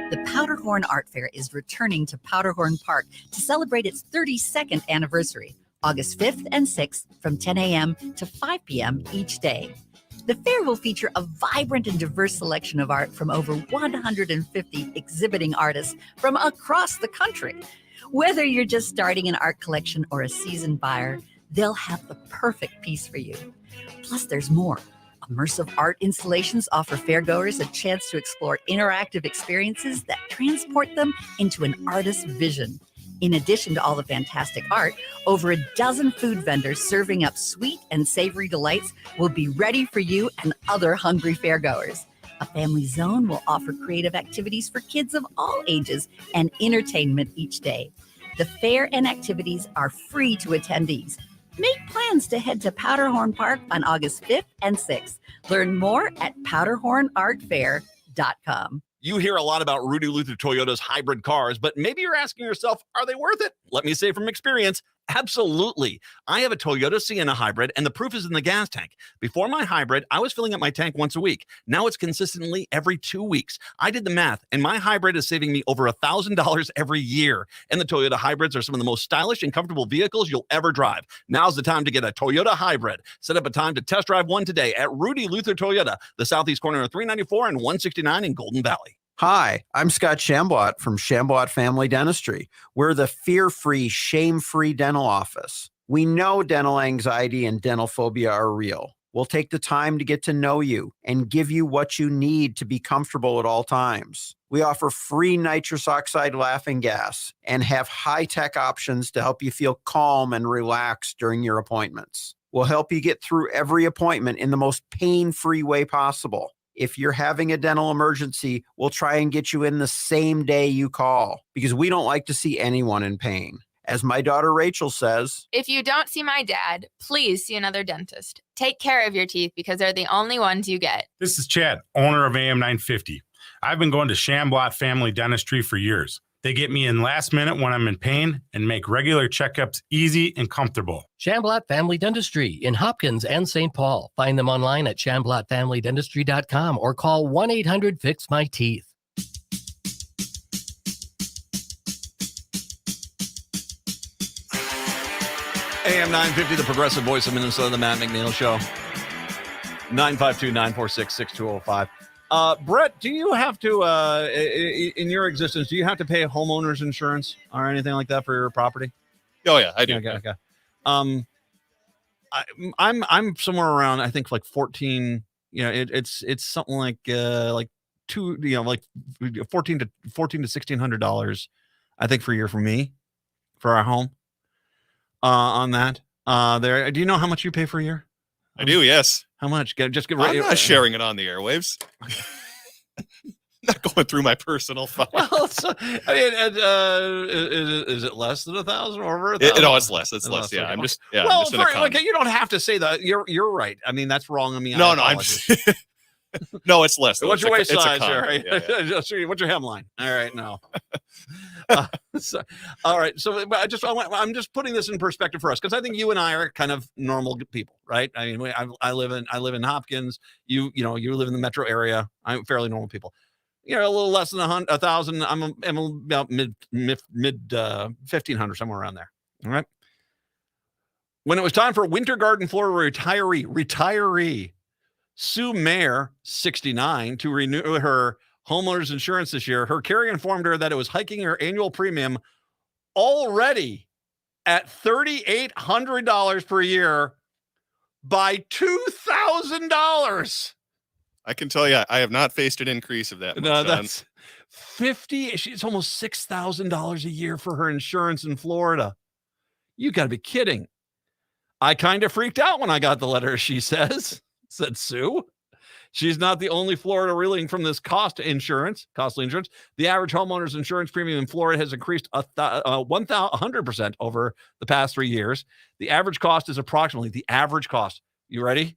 The Powderhorn Art Fair is returning to Powderhorn Park to celebrate its 32nd anniversary, August 5th and 6th from 10 a.m. to 5 p.m. each day. The fair will feature a vibrant and diverse selection of art from over 150 exhibiting artists from across the country. Whether you're just starting an art collection or a seasoned buyer, they'll have the perfect piece for you. Plus, there's more. Immersive art installations offer fairgoers a chance to explore interactive experiences that transport them into an artist's vision. In addition to all the fantastic art, over a dozen food vendors serving up sweet and savory delights will be ready for you and other hungry fairgoers. A family zone will offer creative activities for kids of all ages and entertainment each day. The fair and activities are free to attendees. Make plans to head to Powderhorn Park on August 5th and 6th. Learn more at powderhornartfair.com. You hear a lot about Rudy Luther Toyota's hybrid cars, but maybe you're asking yourself, are they worth it? Let me say from experience, Absolutely. I have a Toyota Sienna hybrid, and the proof is in the gas tank. Before my hybrid, I was filling up my tank once a week. Now it's consistently every 2 weeks. I did the math, and my hybrid is saving me over $1,000 every year. And the Toyota hybrids are some of the most stylish and comfortable vehicles you'll ever drive. Now's the time to get a Toyota hybrid. Set up a time to test drive one today at Rudy Luther Toyota, the southeast corner of 394 and 169 in Golden Valley. Hi, I'm Scott Shambot from Shambot Family Dentistry. We're the fear-free, shame-free dental office. We know dental anxiety and dental phobia are real. We'll take the time to get to know you and give you what you need to be comfortable at all times. We offer free nitrous oxide laughing gas and have high-tech options to help you feel calm and relaxed during your appointments. We'll help you get through every appointment in the most pain-free way possible. If you're having a dental emergency, we'll try and get you in the same day you call because we don't like to see anyone in pain. As my daughter Rachel says, if you don't see my dad, please see another dentist. Take care of your teeth because they're the only ones you get. This is Chad, owner of AM 950. I've been going to Shambot Family Dentistry for years. They get me in last minute when I'm in pain and make regular checkups easy and comfortable. Shambot Family Dentistry in Hopkins and St. Paul. Find them online at ShambotFamilyDentistry.com or call 1-800-FIX-MY-TEETH. AM 950, the progressive voice of Minnesota, the Matt McNeil Show. 952-946-6205. Brett, do you have to, in your existence, do you have to pay homeowners insurance or anything like that for your property? Oh yeah, I do. Okay. I'm somewhere around, I think like 14. You know, it's something like $14 to $1,600, I think, for a year for me, for our home. On that, there. Do you know how much you pay for a year? I do. Yes. How much? Just get I'm not sharing it on the airwaves. Not going through my personal files. Well, is it less than 1,000 or over 1,000? No, it's less. It's less. Yeah, I'm just. Yeah, well, I'm just okay, you don't have to say that. You're right. I mean, that's wrong. I mean, no, no, it's less. What's your waist size? Right? Yeah. What's your hemline? All right, no. All right. So I'm just putting this in perspective for us because I think you and I are kind of normal people, right? I mean, I live in Hopkins. You live in the metro area. I'm fairly normal people. A little less than 1,000. I'm about mid 1,500, somewhere around there. All right. When it was time for Winter Garden Florida retiree Sue Mayer, 69, to renew her homeowner's insurance this year, her carrier informed her that it was hiking her annual premium already at $3,800 per year by $2,000. I can tell you, I have not faced an increase of that much. No, that's 50. It's almost $6,000 a year for her insurance in Florida. You got to be kidding. I kind of freaked out when I got the letter, she said Sue. She's not the only Florida reeling from this costly insurance. The average homeowner's insurance premium in Florida has increased 100% over the past 3 years. The average cost is approximately You ready?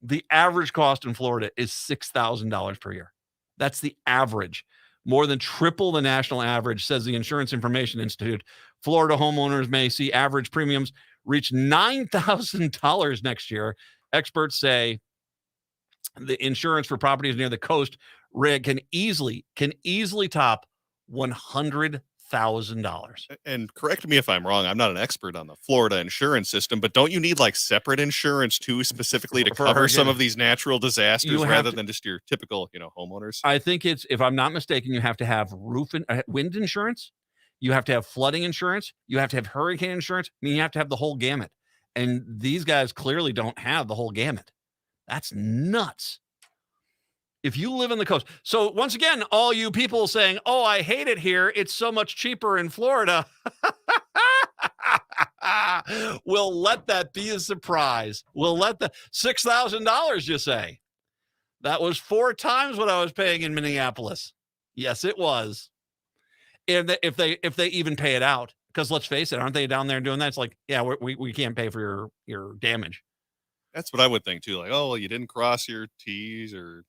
The average cost in Florida is $6,000 per year. That's the average. More than triple the national average, says the Insurance Information Institute. Florida homeowners may see average premiums reach $9,000 next year. Experts say the insurance for properties near the coast can easily top $100,000. And correct me if I'm wrong. I'm not an expert on the Florida insurance system, but don't you need like separate insurance too, specifically to cover some of these natural disasters rather than just your typical, homeowners? I think it's, if I'm not mistaken, you have to have wind insurance. You have to have flooding insurance. You have to have hurricane insurance. I mean, you have to have the whole gamut. And these guys clearly don't have the whole gamut. That's nuts. If you live on the coast. So once again, all you people saying, oh, I hate it here. It's so much cheaper in Florida. We'll let that be a surprise. We'll let the $6,000, you say. That was 4 times what I was paying in Minneapolis. Yes, it was. If they even pay it out. Because let's face it, aren't they down there doing that? It's like, yeah, we can't pay for your damage. That's what I would think too. Like, oh, well, you didn't cross your T's or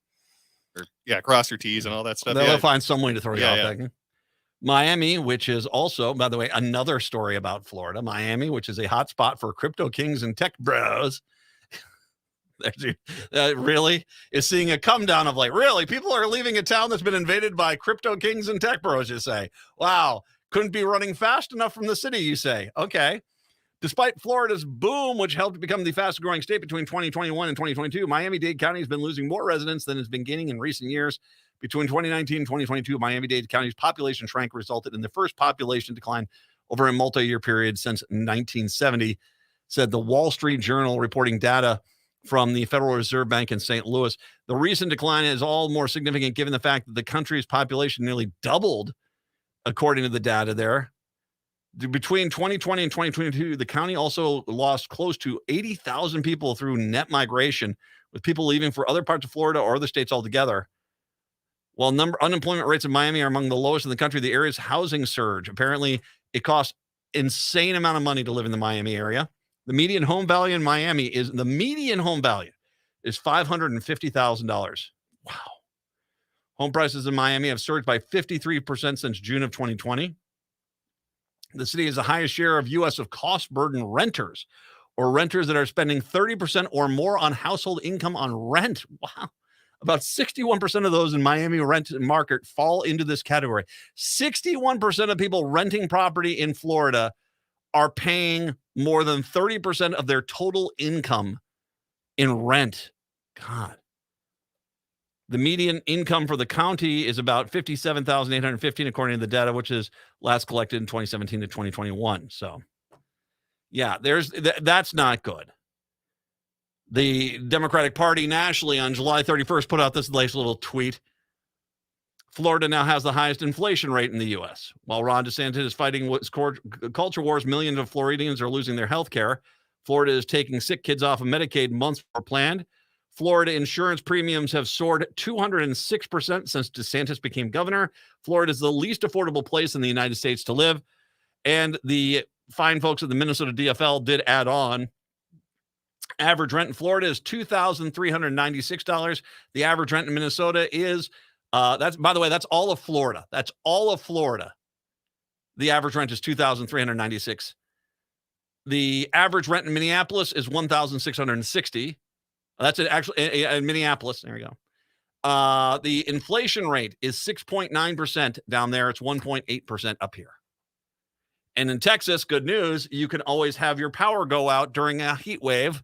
cross your T's and all that stuff. They'll find some way to throw you off. Yeah. Miami, which is also, by the way, another story about Florida. Miami, which is a hotspot for crypto kings and tech bros. Really is seeing a come down of like, really, people are leaving a town that's been invaded by crypto kings and tech bros, you say. Wow, couldn't be running fast enough from the city, you say. Okay. Despite Florida's boom, which helped become the fastest growing state between 2021 and 2022, Miami-Dade County has been losing more residents than it's been gaining in recent years. Between 2019 and 2022, Miami-Dade County's population shrank resulted in the first population decline over a multi-year period since 1970, said the Wall Street Journal, reporting data from the Federal Reserve Bank in St. Louis. The recent decline is all more significant given the fact that the country's population nearly doubled, according to the data there. Between 2020 and 2022, the county also lost close to 80,000 people through net migration, with people leaving for other parts of Florida or other states altogether. While unemployment rates in Miami are among the lowest in the country, the area's housing surge. Apparently, it costs insane amount of money to live in the Miami area. The median home value in Miami is $550,000. Wow. Home prices in Miami have surged by 53% since June of 2020. The city has the highest share of U.S. of cost-burden renters, or renters that are spending 30% or more on household income on rent. Wow. About 61% of those in Miami rent market fall into this category. 61% of people renting property in Florida are paying more than 30% of their total income in rent. God. The median income for the county is about $57,815, according to the data, which is last collected in 2017 to 2021. So, yeah, that's not good. The Democratic Party nationally on July 31st put out this nice little tweet. Florida now has the highest inflation rate in the U.S. While Ron DeSantis is fighting what's culture wars, millions of Floridians are losing their health care. Florida is taking sick kids off of Medicaid months before planned. Florida insurance premiums have soared 206% since DeSantis became governor. Florida is the least affordable place in the United States to live. And the fine folks at the Minnesota DFL did add on. Average rent in Florida is $2,396. The average rent in Minnesota is that's, by the way, that's all of Florida. That's all of Florida. The average rent is $2,396. The average rent in Minneapolis is $1,660. That's it. Actually, in Minneapolis. There we go. The inflation rate is 6.9% down there. It's 1.8% up here. And in Texas, good news, you can always have your power go out during a heat wave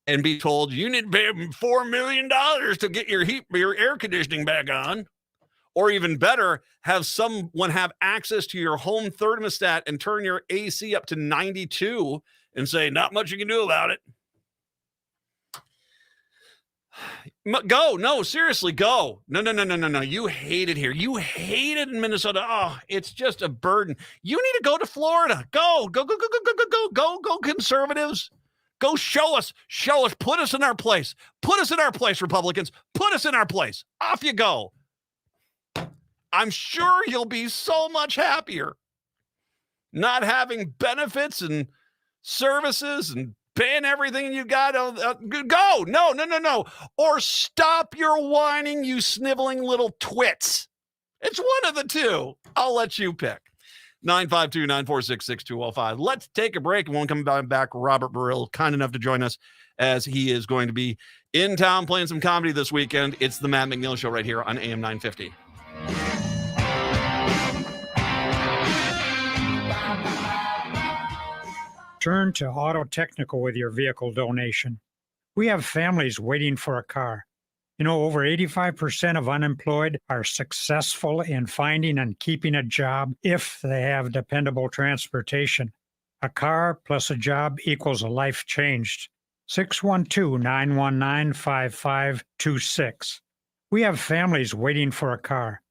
and be told you need to pay $4 million to get your air conditioning back on. Or even better, have someone have access to your home thermostat and turn your AC up to 92 and say, not much you can do about it. Go. No, seriously, go. No. You hate it here. You hate it in Minnesota. Oh, it's just a burden. You need to go to Florida. Go, conservatives. Go show us. Put us in our place. Republicans. Put us in our place. Off you go. I'm sure you'll be so much happier not having benefits and services and paying everything you got. Go. No. Or stop your whining, you sniveling little twits. It's one of the two. I'll let you pick. 952-946-6205. Let's take a break. And when we come back, Robert Burrill, kind enough to join us as he is going to be in town playing some comedy this weekend. It's the Matt McNeil Show right here on AM 950. Turn to Auto Technical with your vehicle donation. We have families waiting for a car. You know, over 85% of unemployed are successful in finding and keeping a job if they have dependable transportation. A car plus a job equals a life changed. 612-919-5526. We have families waiting for a car.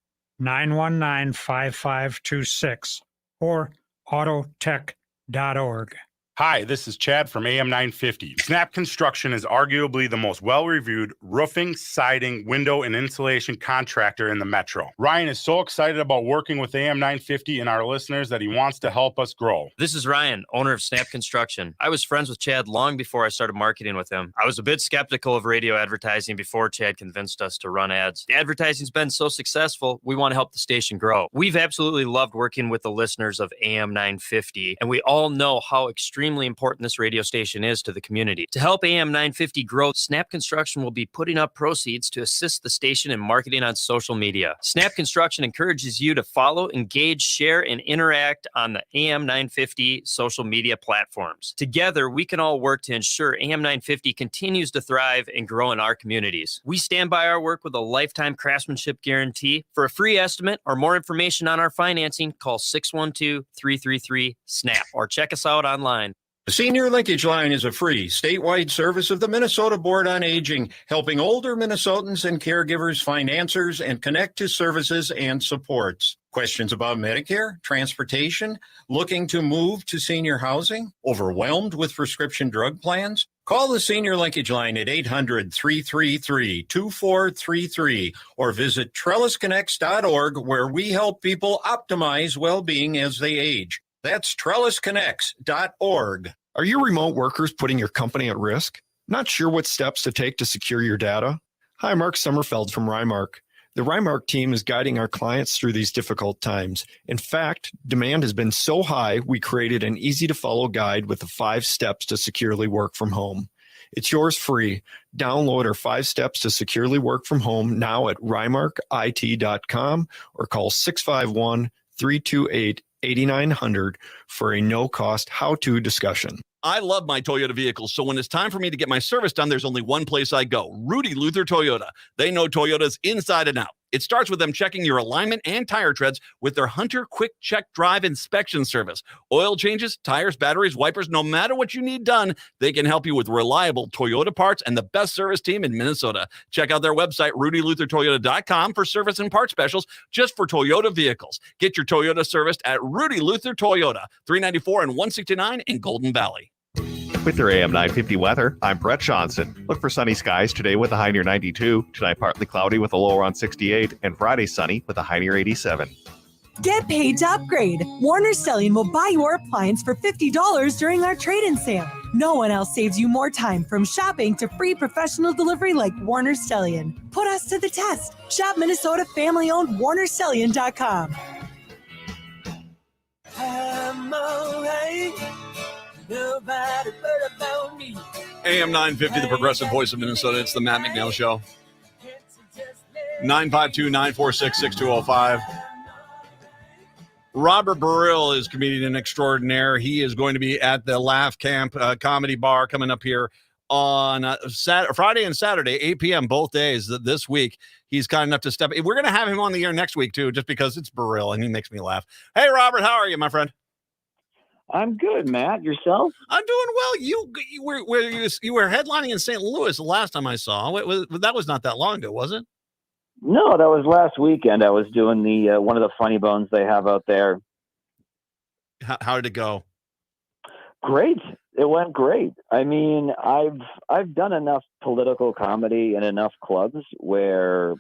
919-5526 or autotech.org. Hi, this is Chad from AM 950. Snap Construction is arguably the most well-reviewed roofing, siding, window, and insulation contractor in the metro. Ryan is so excited about working with AM 950 and our listeners that he wants to help us grow. This is Ryan, owner of Snap Construction. I was friends with Chad long before I started marketing with him. I was a bit skeptical of radio advertising before Chad convinced us to run ads. The advertising's been so successful, we want to help the station grow. We've absolutely loved working with the listeners of AM 950, and we all know how extremely important this radio station is to the community. To help AM 950 grow, Snap Construction will be putting up proceeds to assist the station in marketing on social media. Snap Construction encourages you to follow, engage, share, and interact on the AM 950 social media platforms. Together, we can all work to ensure AM 950 continues to thrive and grow in our communities. We stand by our work with a lifetime craftsmanship guarantee. For a free estimate or more information on our financing, call 612-333-SNAP or check us out online. The Senior Linkage Line is a free statewide service of the Minnesota Board on Aging, helping older Minnesotans and caregivers find answers and connect to services and supports. Questions about Medicare, transportation, looking to move to senior housing, overwhelmed with prescription drug plans? Call the Senior Linkage Line at 800-333-2433 or visit trellisconnects.org, where we help people optimize well-being as they age. That's trellisconnects.org. Are your remote workers putting your company at risk? Not sure what steps to take to secure your data? Hi, Mark Sommerfeld from Rymark. The Rymark team is guiding our clients through these difficult times. In fact, demand has been so high, we created an easy-to-follow guide with the 5 steps to securely work from home. It's yours free. Download our 5 steps to securely work from home now at rymarkit.com or call 651-328-8900 for a no-cost how-to discussion. I love my Toyota vehicles, so when it's time for me to get my service done, there's only one place I go, Rudy Luther Toyota. They know Toyotas inside and out. It starts with them checking your alignment and tire treads with their Hunter Quick Check Drive inspection service. Oil changes, tires, batteries, wipers, no matter what you need done, they can help you with reliable Toyota parts and the best service team in Minnesota. Check out their website, rudyluthertoyota.com, for service and part specials just for Toyota vehicles. Get your Toyota serviced at Rudy Luther Toyota, 394 and 169 in Golden Valley. With your AM 950 weather, I'm Brett Johnson. Look for sunny skies today with a high near 92. Tonight, partly cloudy with a low around 68. And Friday, sunny with a high near 87. Get paid to upgrade. Warner Stellian will buy your appliance for $50 during our trade-in sale. No one else saves you more time, from shopping to free professional delivery like Warner Stellian. Put us to the test. Shop Minnesota family-owned WarnerStellian.com. I'm all right. Nobody but about me. AM 950, the progressive voice of Minnesota. It's the Matt McNeil Show. 952-946-6205. Robert Burrill is comedian extraordinaire. He is going to be at the Laugh Camp Comedy Bar coming up here on Friday and Saturday, 8 p.m. both days this week. He's kind enough to step. We're going to have him on the air next week, too, just because it's Burrill and he makes me laugh. Hey, Robert, how are you, my friend? I'm good, Matt. Yourself? I'm doing well. You were headlining in St. Louis the last time I saw. That was not that long ago, was it? No, that was last weekend. I was doing the one of the funny bones they have out there. How did it go? Great. It went great. I mean, I've done enough political comedy in enough clubs where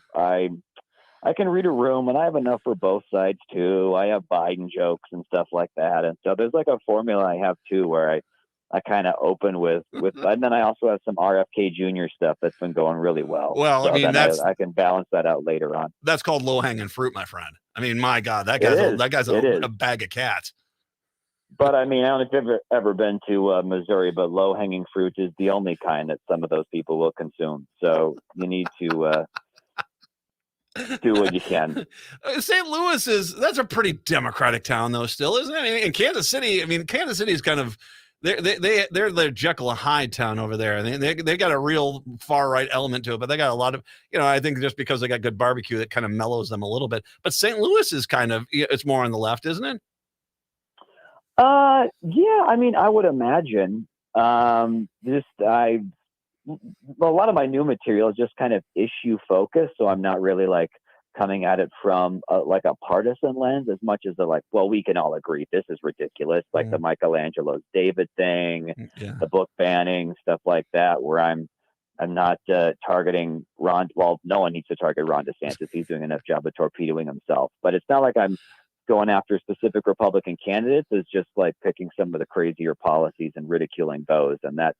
I can read a room, and I have enough for both sides too. I have Biden jokes and stuff like that. And so there's like a formula I have too, where I kind of open with, and then I also have some RFK Jr. stuff that's been going really well. Well, so I mean, I can balance that out later on. That's called low hanging fruit, my friend. I mean, my God, that guy's a bag of cats. But I mean, I don't know if you've ever been to Missouri, but low hanging fruit is the only kind that some of those people will consume. So you need to do what you can. St. Louis that's a pretty democratic town, though, still, isn't it? I mean, in Kansas City, Kansas City is kind of they're the Jekyll and Hyde town over there, and they got a real far right element to it, but they got a lot of, I think just because they got good barbecue, that kind of mellows them a little bit. But St. Louis is kind of, it's more on the left, isn't it? Yeah, I mean, I would imagine. A lot of my new material is just kind of issue focused, so I'm not really like coming at it from like a partisan lens as much as like, well, we can all agree this is ridiculous, like the Michelangelo's David thing, the book banning, stuff like that, where I'm not targeting Ron. Well, no one needs to target Ron DeSantis. He's doing enough job of torpedoing himself. But it's not like I'm going after specific Republican candidates. It's just like picking some of the crazier policies and ridiculing those, and that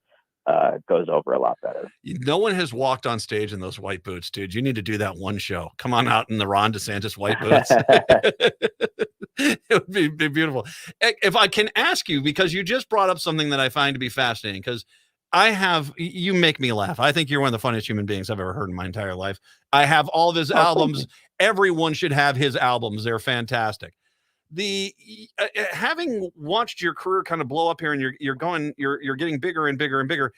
goes over a lot better. No one has walked on stage in those white boots, dude. You need to do that one show. Come on out in the Ron DeSantis white boots. It would be beautiful. If I can ask you, because you just brought up something that I find to be fascinating, because you make me laugh. I think you're one of the funniest human beings I've ever heard in my entire life. I have all of his albums. Everyone should have his albums. They're fantastic. Having watched your career kind of blow up here, and you're getting bigger and bigger and bigger.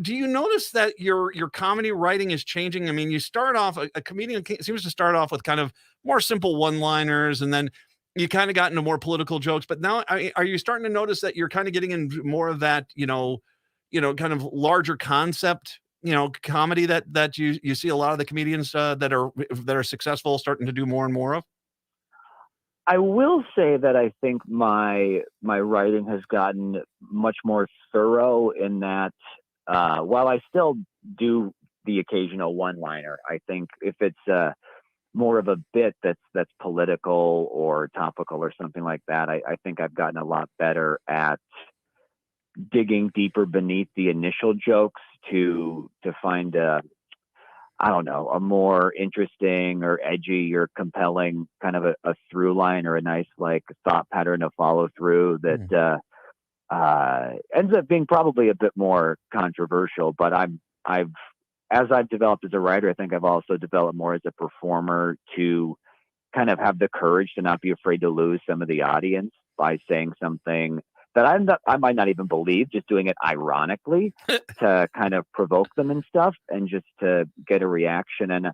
Do you notice that your comedy writing is changing? I mean, you start off, a comedian seems to start off with kind of more simple one-liners, and then you kind of got into more political jokes. But now, are you starting to notice that you're kind of getting into more of that, kind of larger concept, comedy that you see a lot of the comedians that are successful starting to do more and more of? I will say that I think my writing has gotten much more thorough in that while I still do the occasional one-liner, I think if it's more of a bit that's political or topical or something like that, I think I've gotten a lot better at digging deeper beneath the initial jokes to find a more interesting or edgy or compelling kind of a through line or a nice like thought pattern to follow through that ends up being probably a bit more controversial. But as I've developed as a writer, I think I've also developed more as a performer to kind of have the courage to not be afraid to lose some of the audience by saying something that I might not even believe, just doing it ironically to kind of provoke them and stuff, and just to get a reaction. And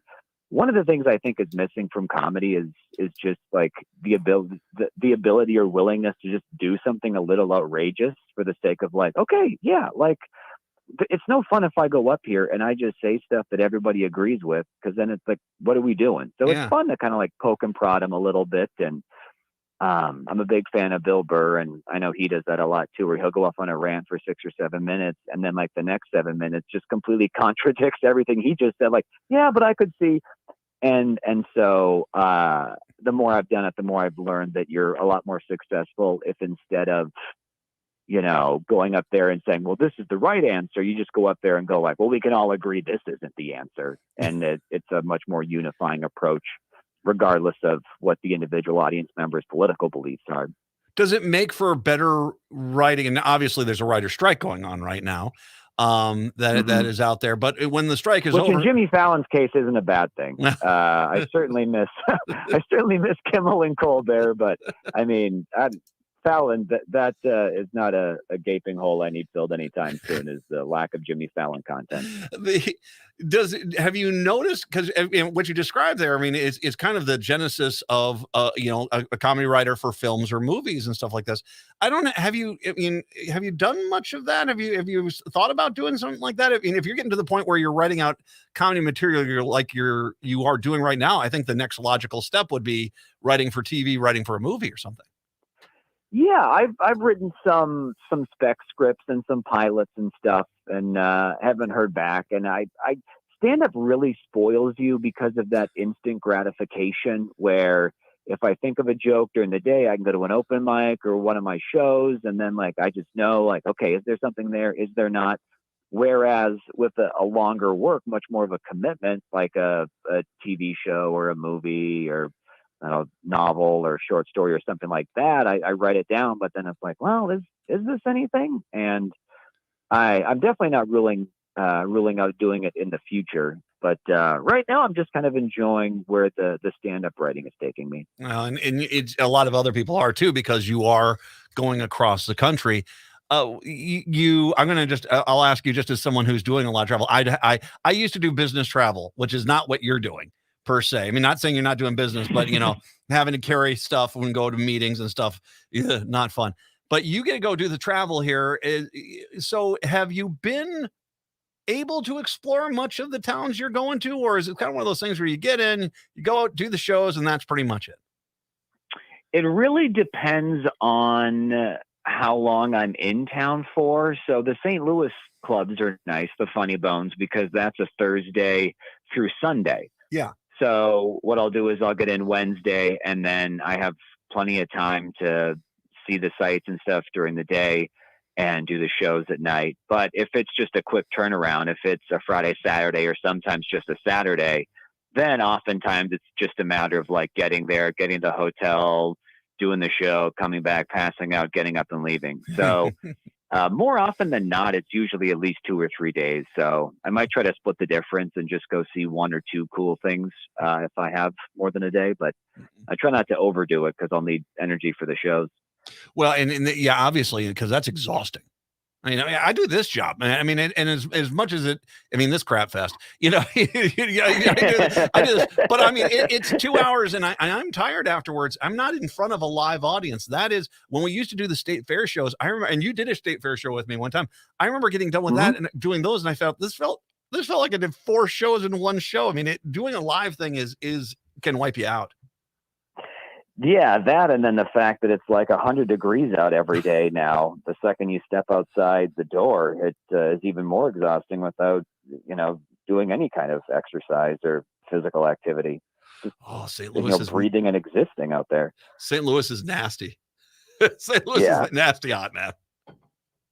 one of the things I think is missing from comedy is just like the ability or willingness to just do something a little outrageous for the sake of like, okay, yeah, like it's no fun if I go up here and I just say stuff that everybody agrees with, because then it's like, what are we doing? So it's fun to kind of like poke and prod him a little bit. And I'm a big fan of Bill Burr, and I know he does that a lot too, where he'll go off on a rant for 6 or 7 minutes, and then like the next 7 minutes just completely contradicts everything he just said. Like, yeah, but I could see. And so the more I've done it, the more I've learned that you're a lot more successful if instead of, going up there and saying, well, this is the right answer, you just go up there and go like, well, we can all agree this isn't the answer. And it's a much more unifying approach, regardless of what the individual audience member's political beliefs are. Does it make for better writing? And obviously there's a writer strike going on right now that is out there. But when the strike is over, in Jimmy Fallon's case isn't a bad thing. I certainly miss Kimmel and Colbert, but I mean, Fallon, that is not a gaping hole I need filled anytime soon, is the lack of Jimmy Fallon content. Have you noticed, because what you described there, I mean, it's kind of the genesis of a comedy writer for films or movies and stuff like this. I don't know. Have you done much of that? Have you thought about doing something like that? I mean, if you're getting to the point where you're writing out comedy material, you are doing right now, I think the next logical step would be writing for TV, writing for a movie or something. Yeah, I've written some spec scripts and some pilots and stuff, and haven't heard back. And I stand-up really spoils you because of that instant gratification, where if I think of a joke during the day, I can go to an open mic or one of my shows, and then like I just know like, okay, is there something there? Is there not? Whereas with a longer work, much more of a commitment, like a TV show or a movie or novel or short story or something like that, I write it down, but then it's like, well, is this anything? And I'm definitely not ruling out doing it in the future, but right now I'm just kind of enjoying where the stand-up writing is taking me. Well, and it's a lot of other people are too, because you are going across the country. I'll ask you, just as someone who's doing a lot of travel. I used to do business travel, which is not what you're doing per se. I mean, not saying you're not doing business, but having to carry stuff and go to meetings and stuff, not fun. But you get to go do the travel here. So have you been able to explore much of the towns you're going to, or is it kind of one of those things where you get in, you go out, do the shows, and that's pretty much it? It really depends on how long I'm in town for. So the St. Louis clubs are nice, the Funny Bones, because that's a Thursday through Sunday. Yeah. So what I'll do is I'll get in Wednesday, and then I have plenty of time to see the sites and stuff during the day and do the shows at night. But if it's just a quick turnaround, if it's a Friday, Saturday, or sometimes just a Saturday, then oftentimes it's just a matter of like getting there, getting the hotel, doing the show, coming back, passing out, getting up and leaving. So more often than not, it's usually at least 2 or 3 days. So I might try to split the difference and just go see 1 or 2 cool things if I have more than a day. But I try not to overdo it because I'll need energy for the shows. Well, yeah, obviously, because that's exhausting. I do this job, man. And as much as this crap fest, I do this, but it's 2 hours and I'm tired afterwards. I'm not in front of a live audience. That is when we used to do the state fair shows. I remember, and you did a state fair show with me one time. I remember getting done with that and doing those. And I felt this felt like I did 4 shows in one show. Doing a live thing can wipe you out. Yeah, that, and then the fact that it's like 100 degrees out every day now. The second you step outside the door, it is even more exhausting without, doing any kind of exercise or physical activity. St. Louis is breathing and existing out there. St. Louis is nasty. St. Louis is nasty hot, man.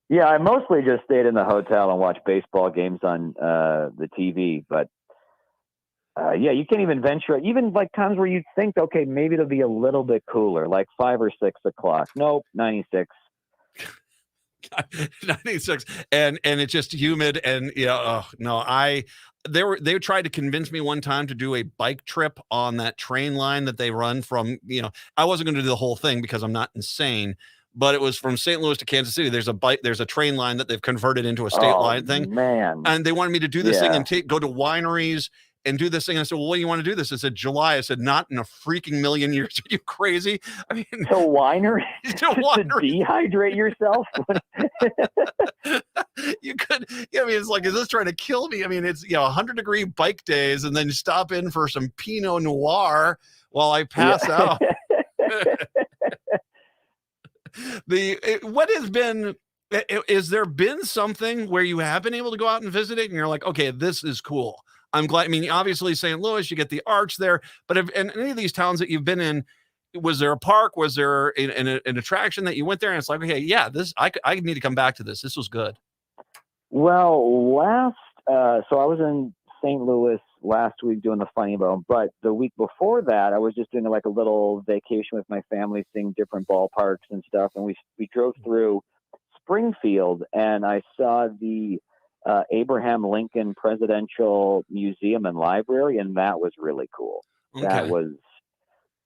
Yeah, I mostly just stayed in the hotel and watched baseball games on the TV, but you can't even venture, even like times where you'd think, okay, maybe it'll be a little bit cooler, like 5 or 6 o'clock. Nope, 96. 96, and it's just humid, and they tried to convince me one time to do a bike trip on that train line that they run from, I wasn't going to do the whole thing because I'm not insane, but it was from St. Louis to Kansas City. There's a train line that they've converted into a state line thing, man, and they wanted me to do this thing and go to wineries and do this thing. And I said, well, when do you want to do this? I said, July. I said, not in a freaking million years. Are you crazy? To winery? To dehydrate yourself? You could, it's like, is this trying to kill me? It's, 100-degree bike days and then stop in for some Pinot Noir while I pass out. Is there been something where you have been able to go out and visit it and you're like, okay, this is cool? I'm glad. Obviously St. Louis, you get the arch there, but in any of these towns that you've been in, was there a park? Was there an attraction that you went there and it's like, okay, yeah, I need to come back to this. This was good. Well, so I was in St. Louis last week doing the Funny Bone, but the week before that, I was just doing like a little vacation with my family, seeing different ballparks and stuff. And we drove through Springfield and I saw the Abraham Lincoln Presidential Museum and Library, and that was really cool. Okay. That was,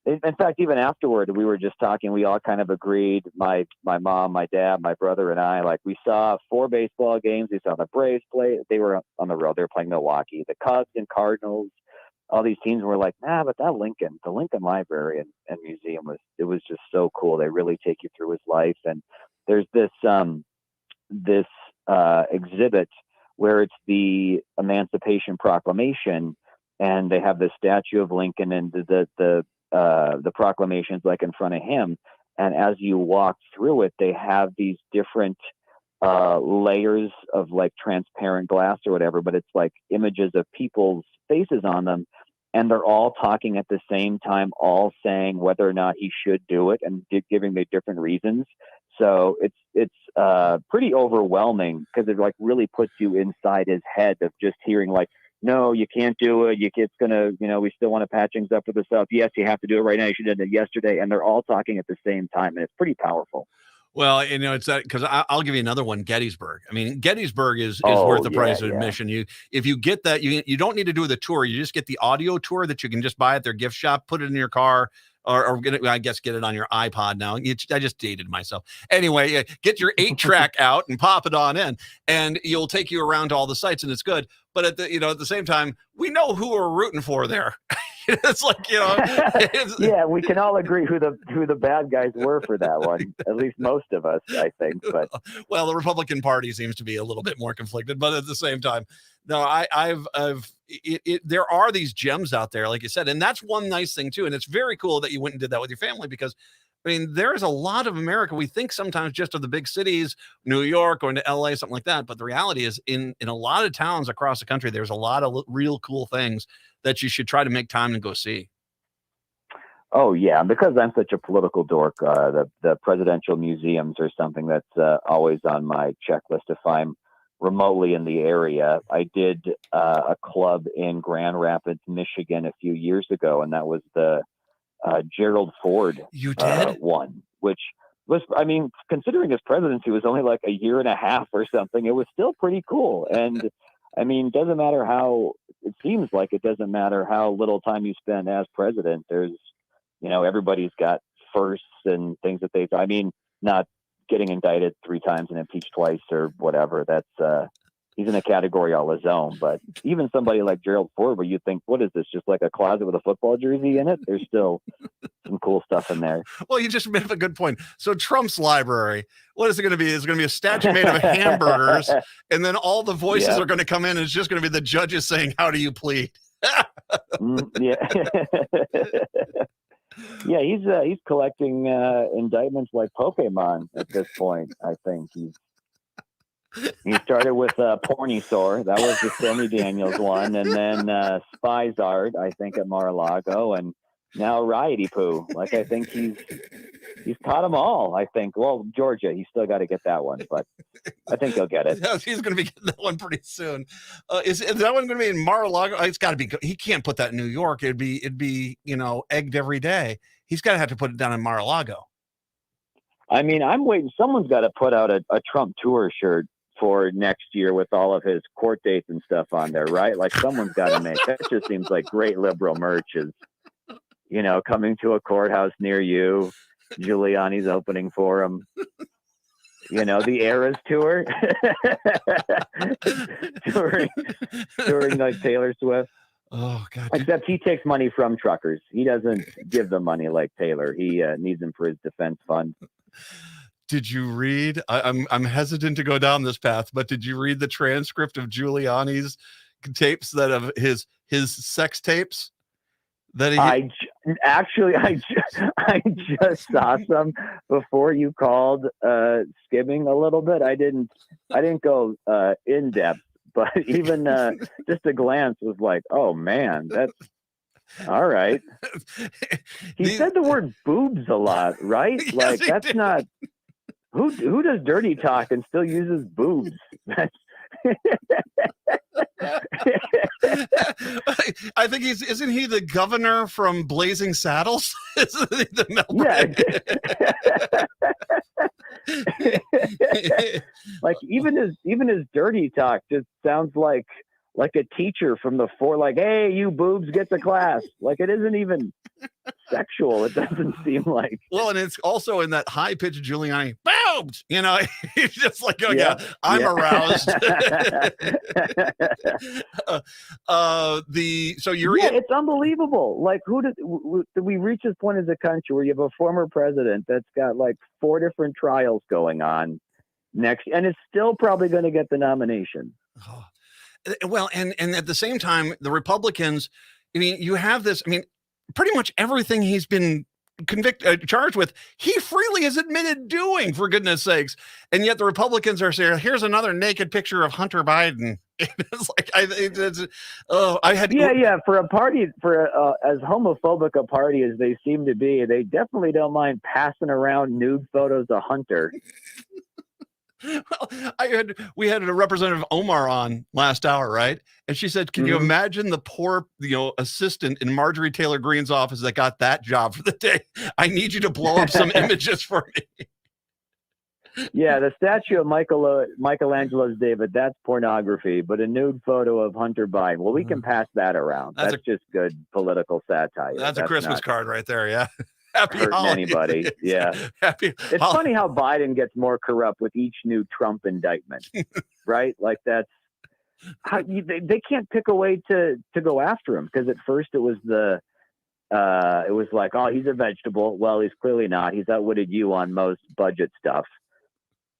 in fact, even afterward, we were just talking, we all kind of agreed, my mom, my dad, my brother, and I, like we saw 4 baseball games. We saw the Braves play. They were on the road. They were playing Milwaukee. The Cubs and Cardinals, all these teams were like, but the Lincoln Library and Museum was just so cool. They really take you through his life. And there's this exhibit where it's the Emancipation Proclamation, and they have the statue of Lincoln and the proclamation's like in front of him. And as you walk through it, they have these different layers of like transparent glass or whatever, but it's like images of people's faces on them. And they're all talking at the same time, all saying whether or not he should do it and giving the different reasons. So it's pretty overwhelming because it like really puts you inside his head of just hearing like, no, you can't do it. It's gonna, we still want to patch things up with the South. Yes, you have to do it right now. You should have done it yesterday. And they're all talking at the same time, and it's pretty powerful. Well, it's that because I'll give you another one. Gettysburg. Gettysburg is worth the price of admission. If you get that, you don't need to do the tour. You just get the audio tour that you can just buy at their gift shop, put it in your car. Or get it on your iPod now. I just dated myself. Anyway, get your 8-track out and pop it on in, and you'll take you around to all the sites, and it's good. But at the same time, we know who we're rooting for there. It's like, you know, yeah, we can all agree who the bad guys were for that one. At least most of us, I think. But well, the Republican Party seems to be a little bit more conflicted, but at the same time, no, there are these gems out there, like you said, and that's one nice thing too. And it's very cool that you went and did that with your family because, I mean, there's a lot of America. We think sometimes just of the big cities, New York, going to LA, something like that. But the reality is, in a lot of towns across the country, there's a lot of real cool things that you should try to make time to go see. Oh yeah, because I'm such a political dork, the presidential museums are something that's always on my checklist if I'm remotely in the area. I did a club in Grand Rapids, Michigan, a few years ago, and that was the Gerald Ford one, which was, I mean, considering his presidency was only like a year and a half or something, it was still pretty cool. And I mean, doesn't matter how, it seems like it doesn't matter how little time you spend as president. There's, you know, everybody's got firsts and things that I mean, not getting indicted 3 times and impeached twice or whatever. That's, he's in a category all his own. But even somebody like Gerald Ford, where you think, what is this, just like a closet with a football jersey in it? There's still some cool stuff in there. Well, you just made up a good point. So Trump's library, what is it going to be? It's going to be a statue made of hamburgers, and then all the voices are going to come in, and it's just going to be the judges saying, how do you plead? Yeah. Yeah, he's collecting indictments like Pokemon at this point. I think he started with Pornysaur. That was the Stormy Daniels one, and then Spy's Art, I think, at Mar-a-Lago, and now Righty Poo. Like, I think he's caught them all. I think. Well, Georgia, he's still got to get that one, but I think he'll get it. He's going to be getting that one pretty soon. Is that one going to be in Mar-a-Lago? It's got to be. He can't put that in New York. It'd be egged every day. He's got to have to put it down in Mar-a-Lago. I mean, I'm waiting. Someone's got to put out a Trump tour shirt for next year with all of his court dates and stuff on there, right? Like, someone's got to make that. Just seems like great liberal merch is, coming to a courthouse near you. Giuliani's opening for him. The Eras tour, touring like Taylor Swift. Oh God! Except he takes money from truckers. He doesn't give them money like Taylor. He needs them for his defense fund. Did you read? I'm hesitant to go down this path, but did you read the transcript of Giuliani's tapes of his sex tapes? I just saw some before you called skimming a little bit. I didn't go in depth, but even just a glance was like, oh man, that's all right. He said the word boobs a lot, right? Yes, like that's did. not who does dirty talk and still uses boobs. That's I think isn't he the governor from Blazing Saddles? Isn't he the like even his dirty talk just sounds like a teacher from the like, hey, you boobs, get to class. Like, it isn't even sexual. It doesn't seem like. Well, and it's also in that high pitched Giuliani boobs. He's just like, oh yeah, I'm aroused. It's unbelievable. Like, did we reach this point as a country where you have a former president that's got like 4 different trials going on next, and is still probably going to get the nomination? Oh. Well, and at the same time, the Republicans, I mean, you have this, I mean, pretty much everything he's been charged with, he freely has admitted doing, for goodness sakes. And yet the Republicans are saying, here's another naked picture of Hunter Biden. It's like, for a party, as homophobic a party as they seem to be, they definitely don't mind passing around nude photos of Hunter. Well, we had a Representative Omar on last hour, right? And she said, can you imagine the poor, assistant in Marjorie Taylor Greene's office that got that job for the day? I need you to blow up some images for me. Yeah, the statue of Michelangelo's David, that's pornography, but a nude photo of Hunter Biden, well, we can pass that around. That's just good political satire. That's a Christmas card right there, yeah. Happy hurting holidays. Anybody. Yeah. It's funny how Biden gets more corrupt with each new Trump indictment, right? Like, that's how they can't pick a way to go after him, because at first it was the it was like, oh, he's a vegetable. Well, he's clearly not. He's outwitted you on most budget stuff.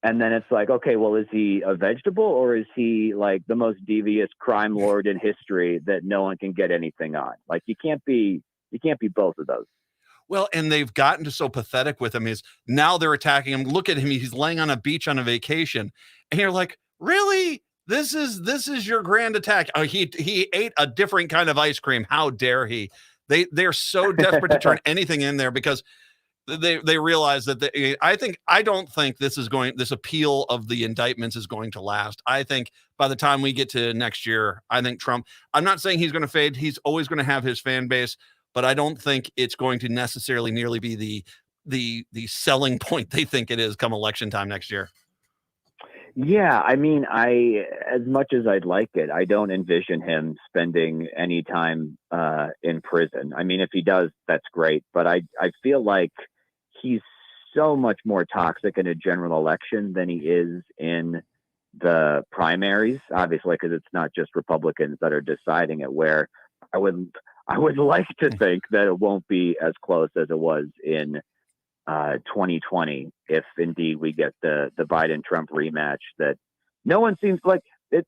And then it's like, okay, well, is he a vegetable or is he like the most devious crime lord in history that no one can get anything on? Like you can't be both of those. Well, and they've gotten to so pathetic with him is now they're attacking him. Look at him. He's laying on a beach on a vacation. And you're like, really? This is your grand attack. Oh, he ate a different kind of ice cream. How dare he? They're so desperate to turn anything in there because they realize that I don't think this appeal of the indictments is going to last. I think by the time we get to next year, I think Trump, I'm not saying he's going to fade. He's always going to have his fan base, but I don't think it's going to necessarily nearly be the selling point they think it is come election time next year. Yeah, I mean, as much as I'd like it, I don't envision him spending any time in prison. I mean, if he does, that's great. But I feel like he's so much more toxic in a general election than he is in the primaries, obviously, because it's not just Republicans that are deciding it, where I would like to think that it won't be as close as it was in 2020, if indeed we get the Biden-Trump rematch. That no one seems like it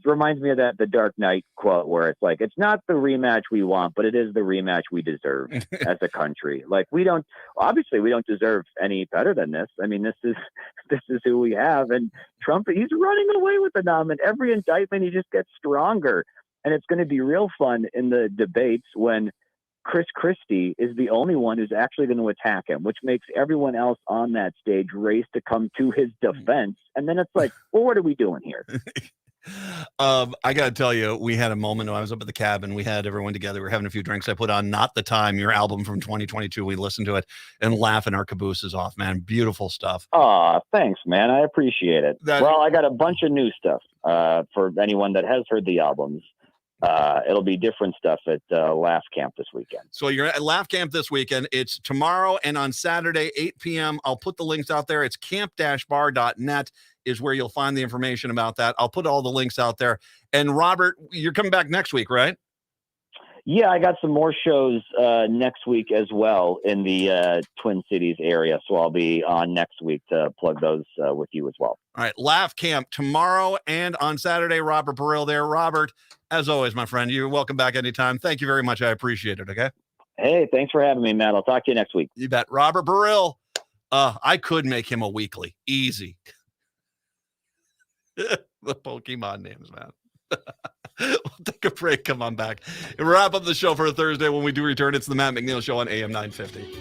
reminds me of the Dark Knight quote where it's like, it's not the rematch we want, but it is the rematch we deserve as a country. Like we don't deserve any better than this. I mean, this is who we have. And Trump, he's running away with the nomination. Every indictment, he just gets stronger. And it's going to be real fun in the debates when Chris Christie is the only one who's actually going to attack him, which makes everyone else on that stage race to come to his defense. And then it's like, well, what are we doing here? I got to tell you, we had a moment when I was up at the cabin. We had everyone together. We were having a few drinks. I put on Not the Time, your album from 2022. We listened to it and laughing our cabooses off, man. Beautiful stuff. Oh, thanks, man. I appreciate it. Well, I got a bunch of new stuff for anyone that has heard the albums. It'll be different stuff at Laugh Camp this weekend. So you're at Laugh Camp this weekend. It's tomorrow and on Saturday, 8 p.m. I'll put the links out there. It's camp-bar.net is where you'll find the information about that. I'll put all the links out there. And Robert, you're coming back next week, right? Yeah, I got some more shows next week as well in the Twin Cities area. So I'll be on next week to plug those with you as well. All right. Laugh Camp tomorrow and on Saturday. Robert Burrill there. Robert, as always, my friend, you're welcome back anytime. Thank you very much. I appreciate it. Okay. Hey, thanks for having me, Matt. I'll talk to you next week. You bet. Robert Burrill. I could make him a weekly. Easy. The Pokemon names, man. We'll take a break. Come on back and wrap up the show for a Thursday. When we do return, it's the Matt McNeil Show on AM 950.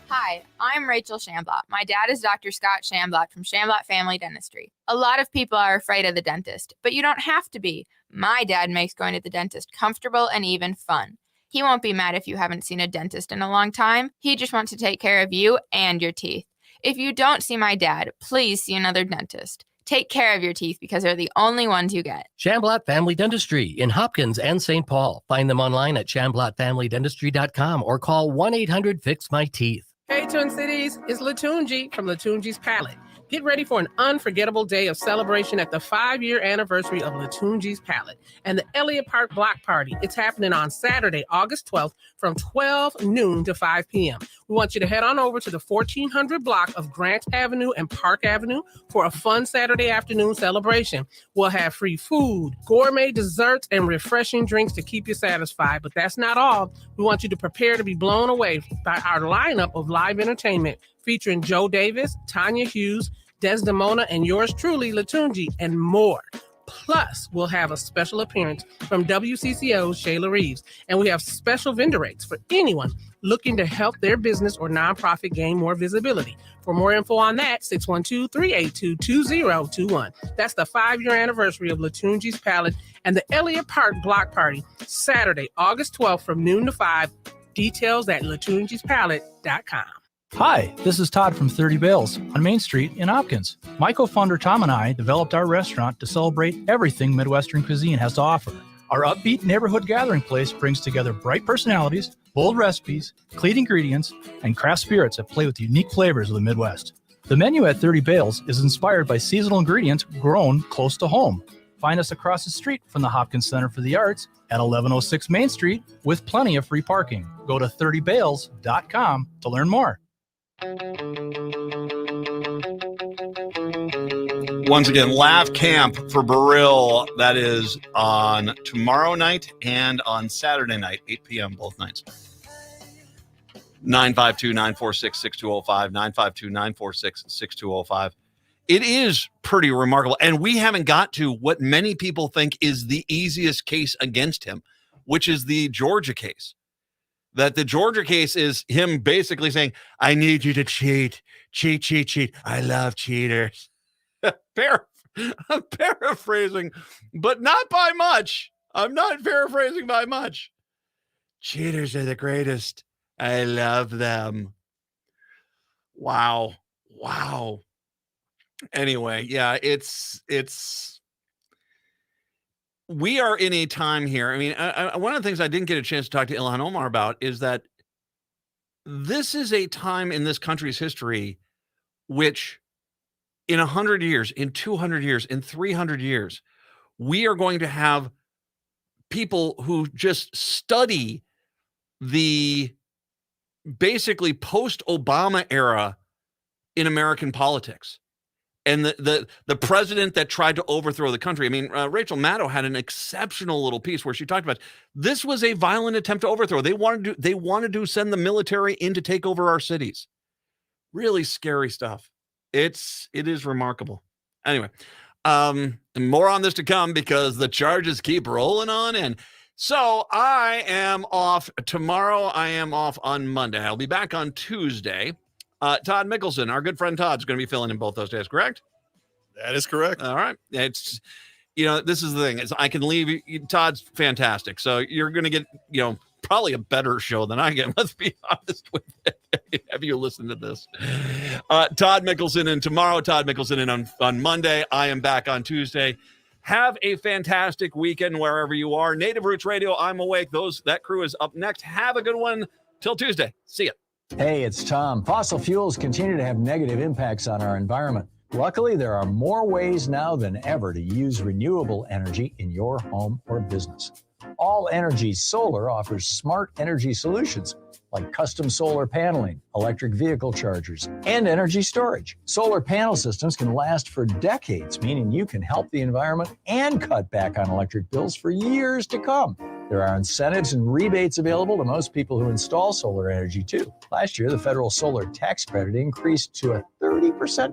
Hi, I'm Rachel Shamblot. My dad is Dr. Scott Shamblot from Shamblot Family Dentistry. A lot of people are afraid of the dentist, but you don't have to be. My dad makes going to the dentist comfortable and even fun. He won't be mad if you haven't seen a dentist in a long time. He just wants to take care of you and your teeth. If you don't see my dad, please see another dentist. Take care of your teeth because they're the only ones you get. Shamblot Family Dentistry in Hopkins and St. Paul. Find them online at shamblotfamilydentistry.com or call 1-800-FIX-MY-TEETH. Hey, Twin Cities, it's Latunji from Latunji's Palette. Get ready for an unforgettable day of celebration at the 5-year anniversary of Latunji's Palette and the Elliott Park Block Party. It's happening on Saturday, August 12th from 12 noon to 5 p.m. We want you to head on over to the 1400 block of Grant Avenue and Park Avenue for a fun Saturday afternoon celebration. We'll have free food, gourmet desserts, and refreshing drinks to keep you satisfied. But that's not all. We want you to prepare to be blown away by our lineup of live entertainment featuring Joe Davis, Tanya Hughes, Desdemona, and yours truly, Latunji, and more. Plus, we'll have a special appearance from WCCO's Shayla Reeves, and we have special vendor rates for anyone looking to help their business or nonprofit gain more visibility. For more info on that, 612-382-2021. That's the 5-year anniversary of Latunji's Palette and the Elliott Park Block Party, Saturday, August 12th from noon to 5. Details at latunjispalette.com. Hi, this is Todd from 30 Bales on Main Street in Hopkins. My co-founder Tom and I developed our restaurant to celebrate everything Midwestern cuisine has to offer. Our upbeat neighborhood gathering place brings together bright personalities, bold recipes, clean ingredients, and craft spirits that play with the unique flavors of the Midwest. The menu at 30 Bales is inspired by seasonal ingredients grown close to home. Find us across the street from the Hopkins Center for the Arts at 1106 Main Street with plenty of free parking. Go to 30bales.com to learn more. Once again, Laugh Camp for Burrill. That is on tomorrow night and on Saturday night, 8 p.m. both nights. 952-946-6205, 952-946-6205. It is pretty remarkable. And we haven't got to what many people think is the easiest case against him, which is the Georgia case. That the Georgia case is him basically saying, I need you to cheat. Cheat. I love cheaters. I'm paraphrasing, but not by much. I'm not paraphrasing by much. Cheaters are the greatest. I love them. Wow. Anyway, yeah, it's we are in a time here. I mean, one of the things I didn't get a chance to talk to Ilhan Omar about is that this is a time in this country's history which in 100 years, in 200 years, in 300 years, we are going to have people who just study the basically post-Obama era in American politics. And the president that tried to overthrow the country. I mean, Rachel Maddow had an exceptional little piece where she talked about this was a violent attempt to overthrow. They wanted to send the military in to take over our cities. Really scary stuff. It is remarkable. Anyway, more on this to come because the charges keep rolling on in. So I am off tomorrow. I am off on Monday. I'll be back on Tuesday. Todd Mickelson, our good friend Todd's going to be filling in both those days, correct? That is correct. All right. It's, this is the thing. I can leave. Todd's fantastic. So you're going to get, probably a better show than I get. Let's be honest with it. Have you listened to this? Todd Mickelson and tomorrow, Todd Mickelson and on Monday. I am back on Tuesday. Have a fantastic weekend wherever you are. Native Roots Radio, I'm Awake. That crew is up next. Have a good one. Till Tuesday. See ya. Hey, it's Tom. Fossil fuels continue to have negative impacts on our environment. Luckily, there are more ways now than ever to use renewable energy in your home or business. All Energy Solar offers smart energy solutions like custom solar paneling, electric vehicle chargers, and energy storage. Solar panel systems can last for decades, meaning you can help the environment and cut back on electric bills for years to come. There are incentives and rebates available to most people who install solar energy, too. Last year, the federal solar tax credit increased to a 30%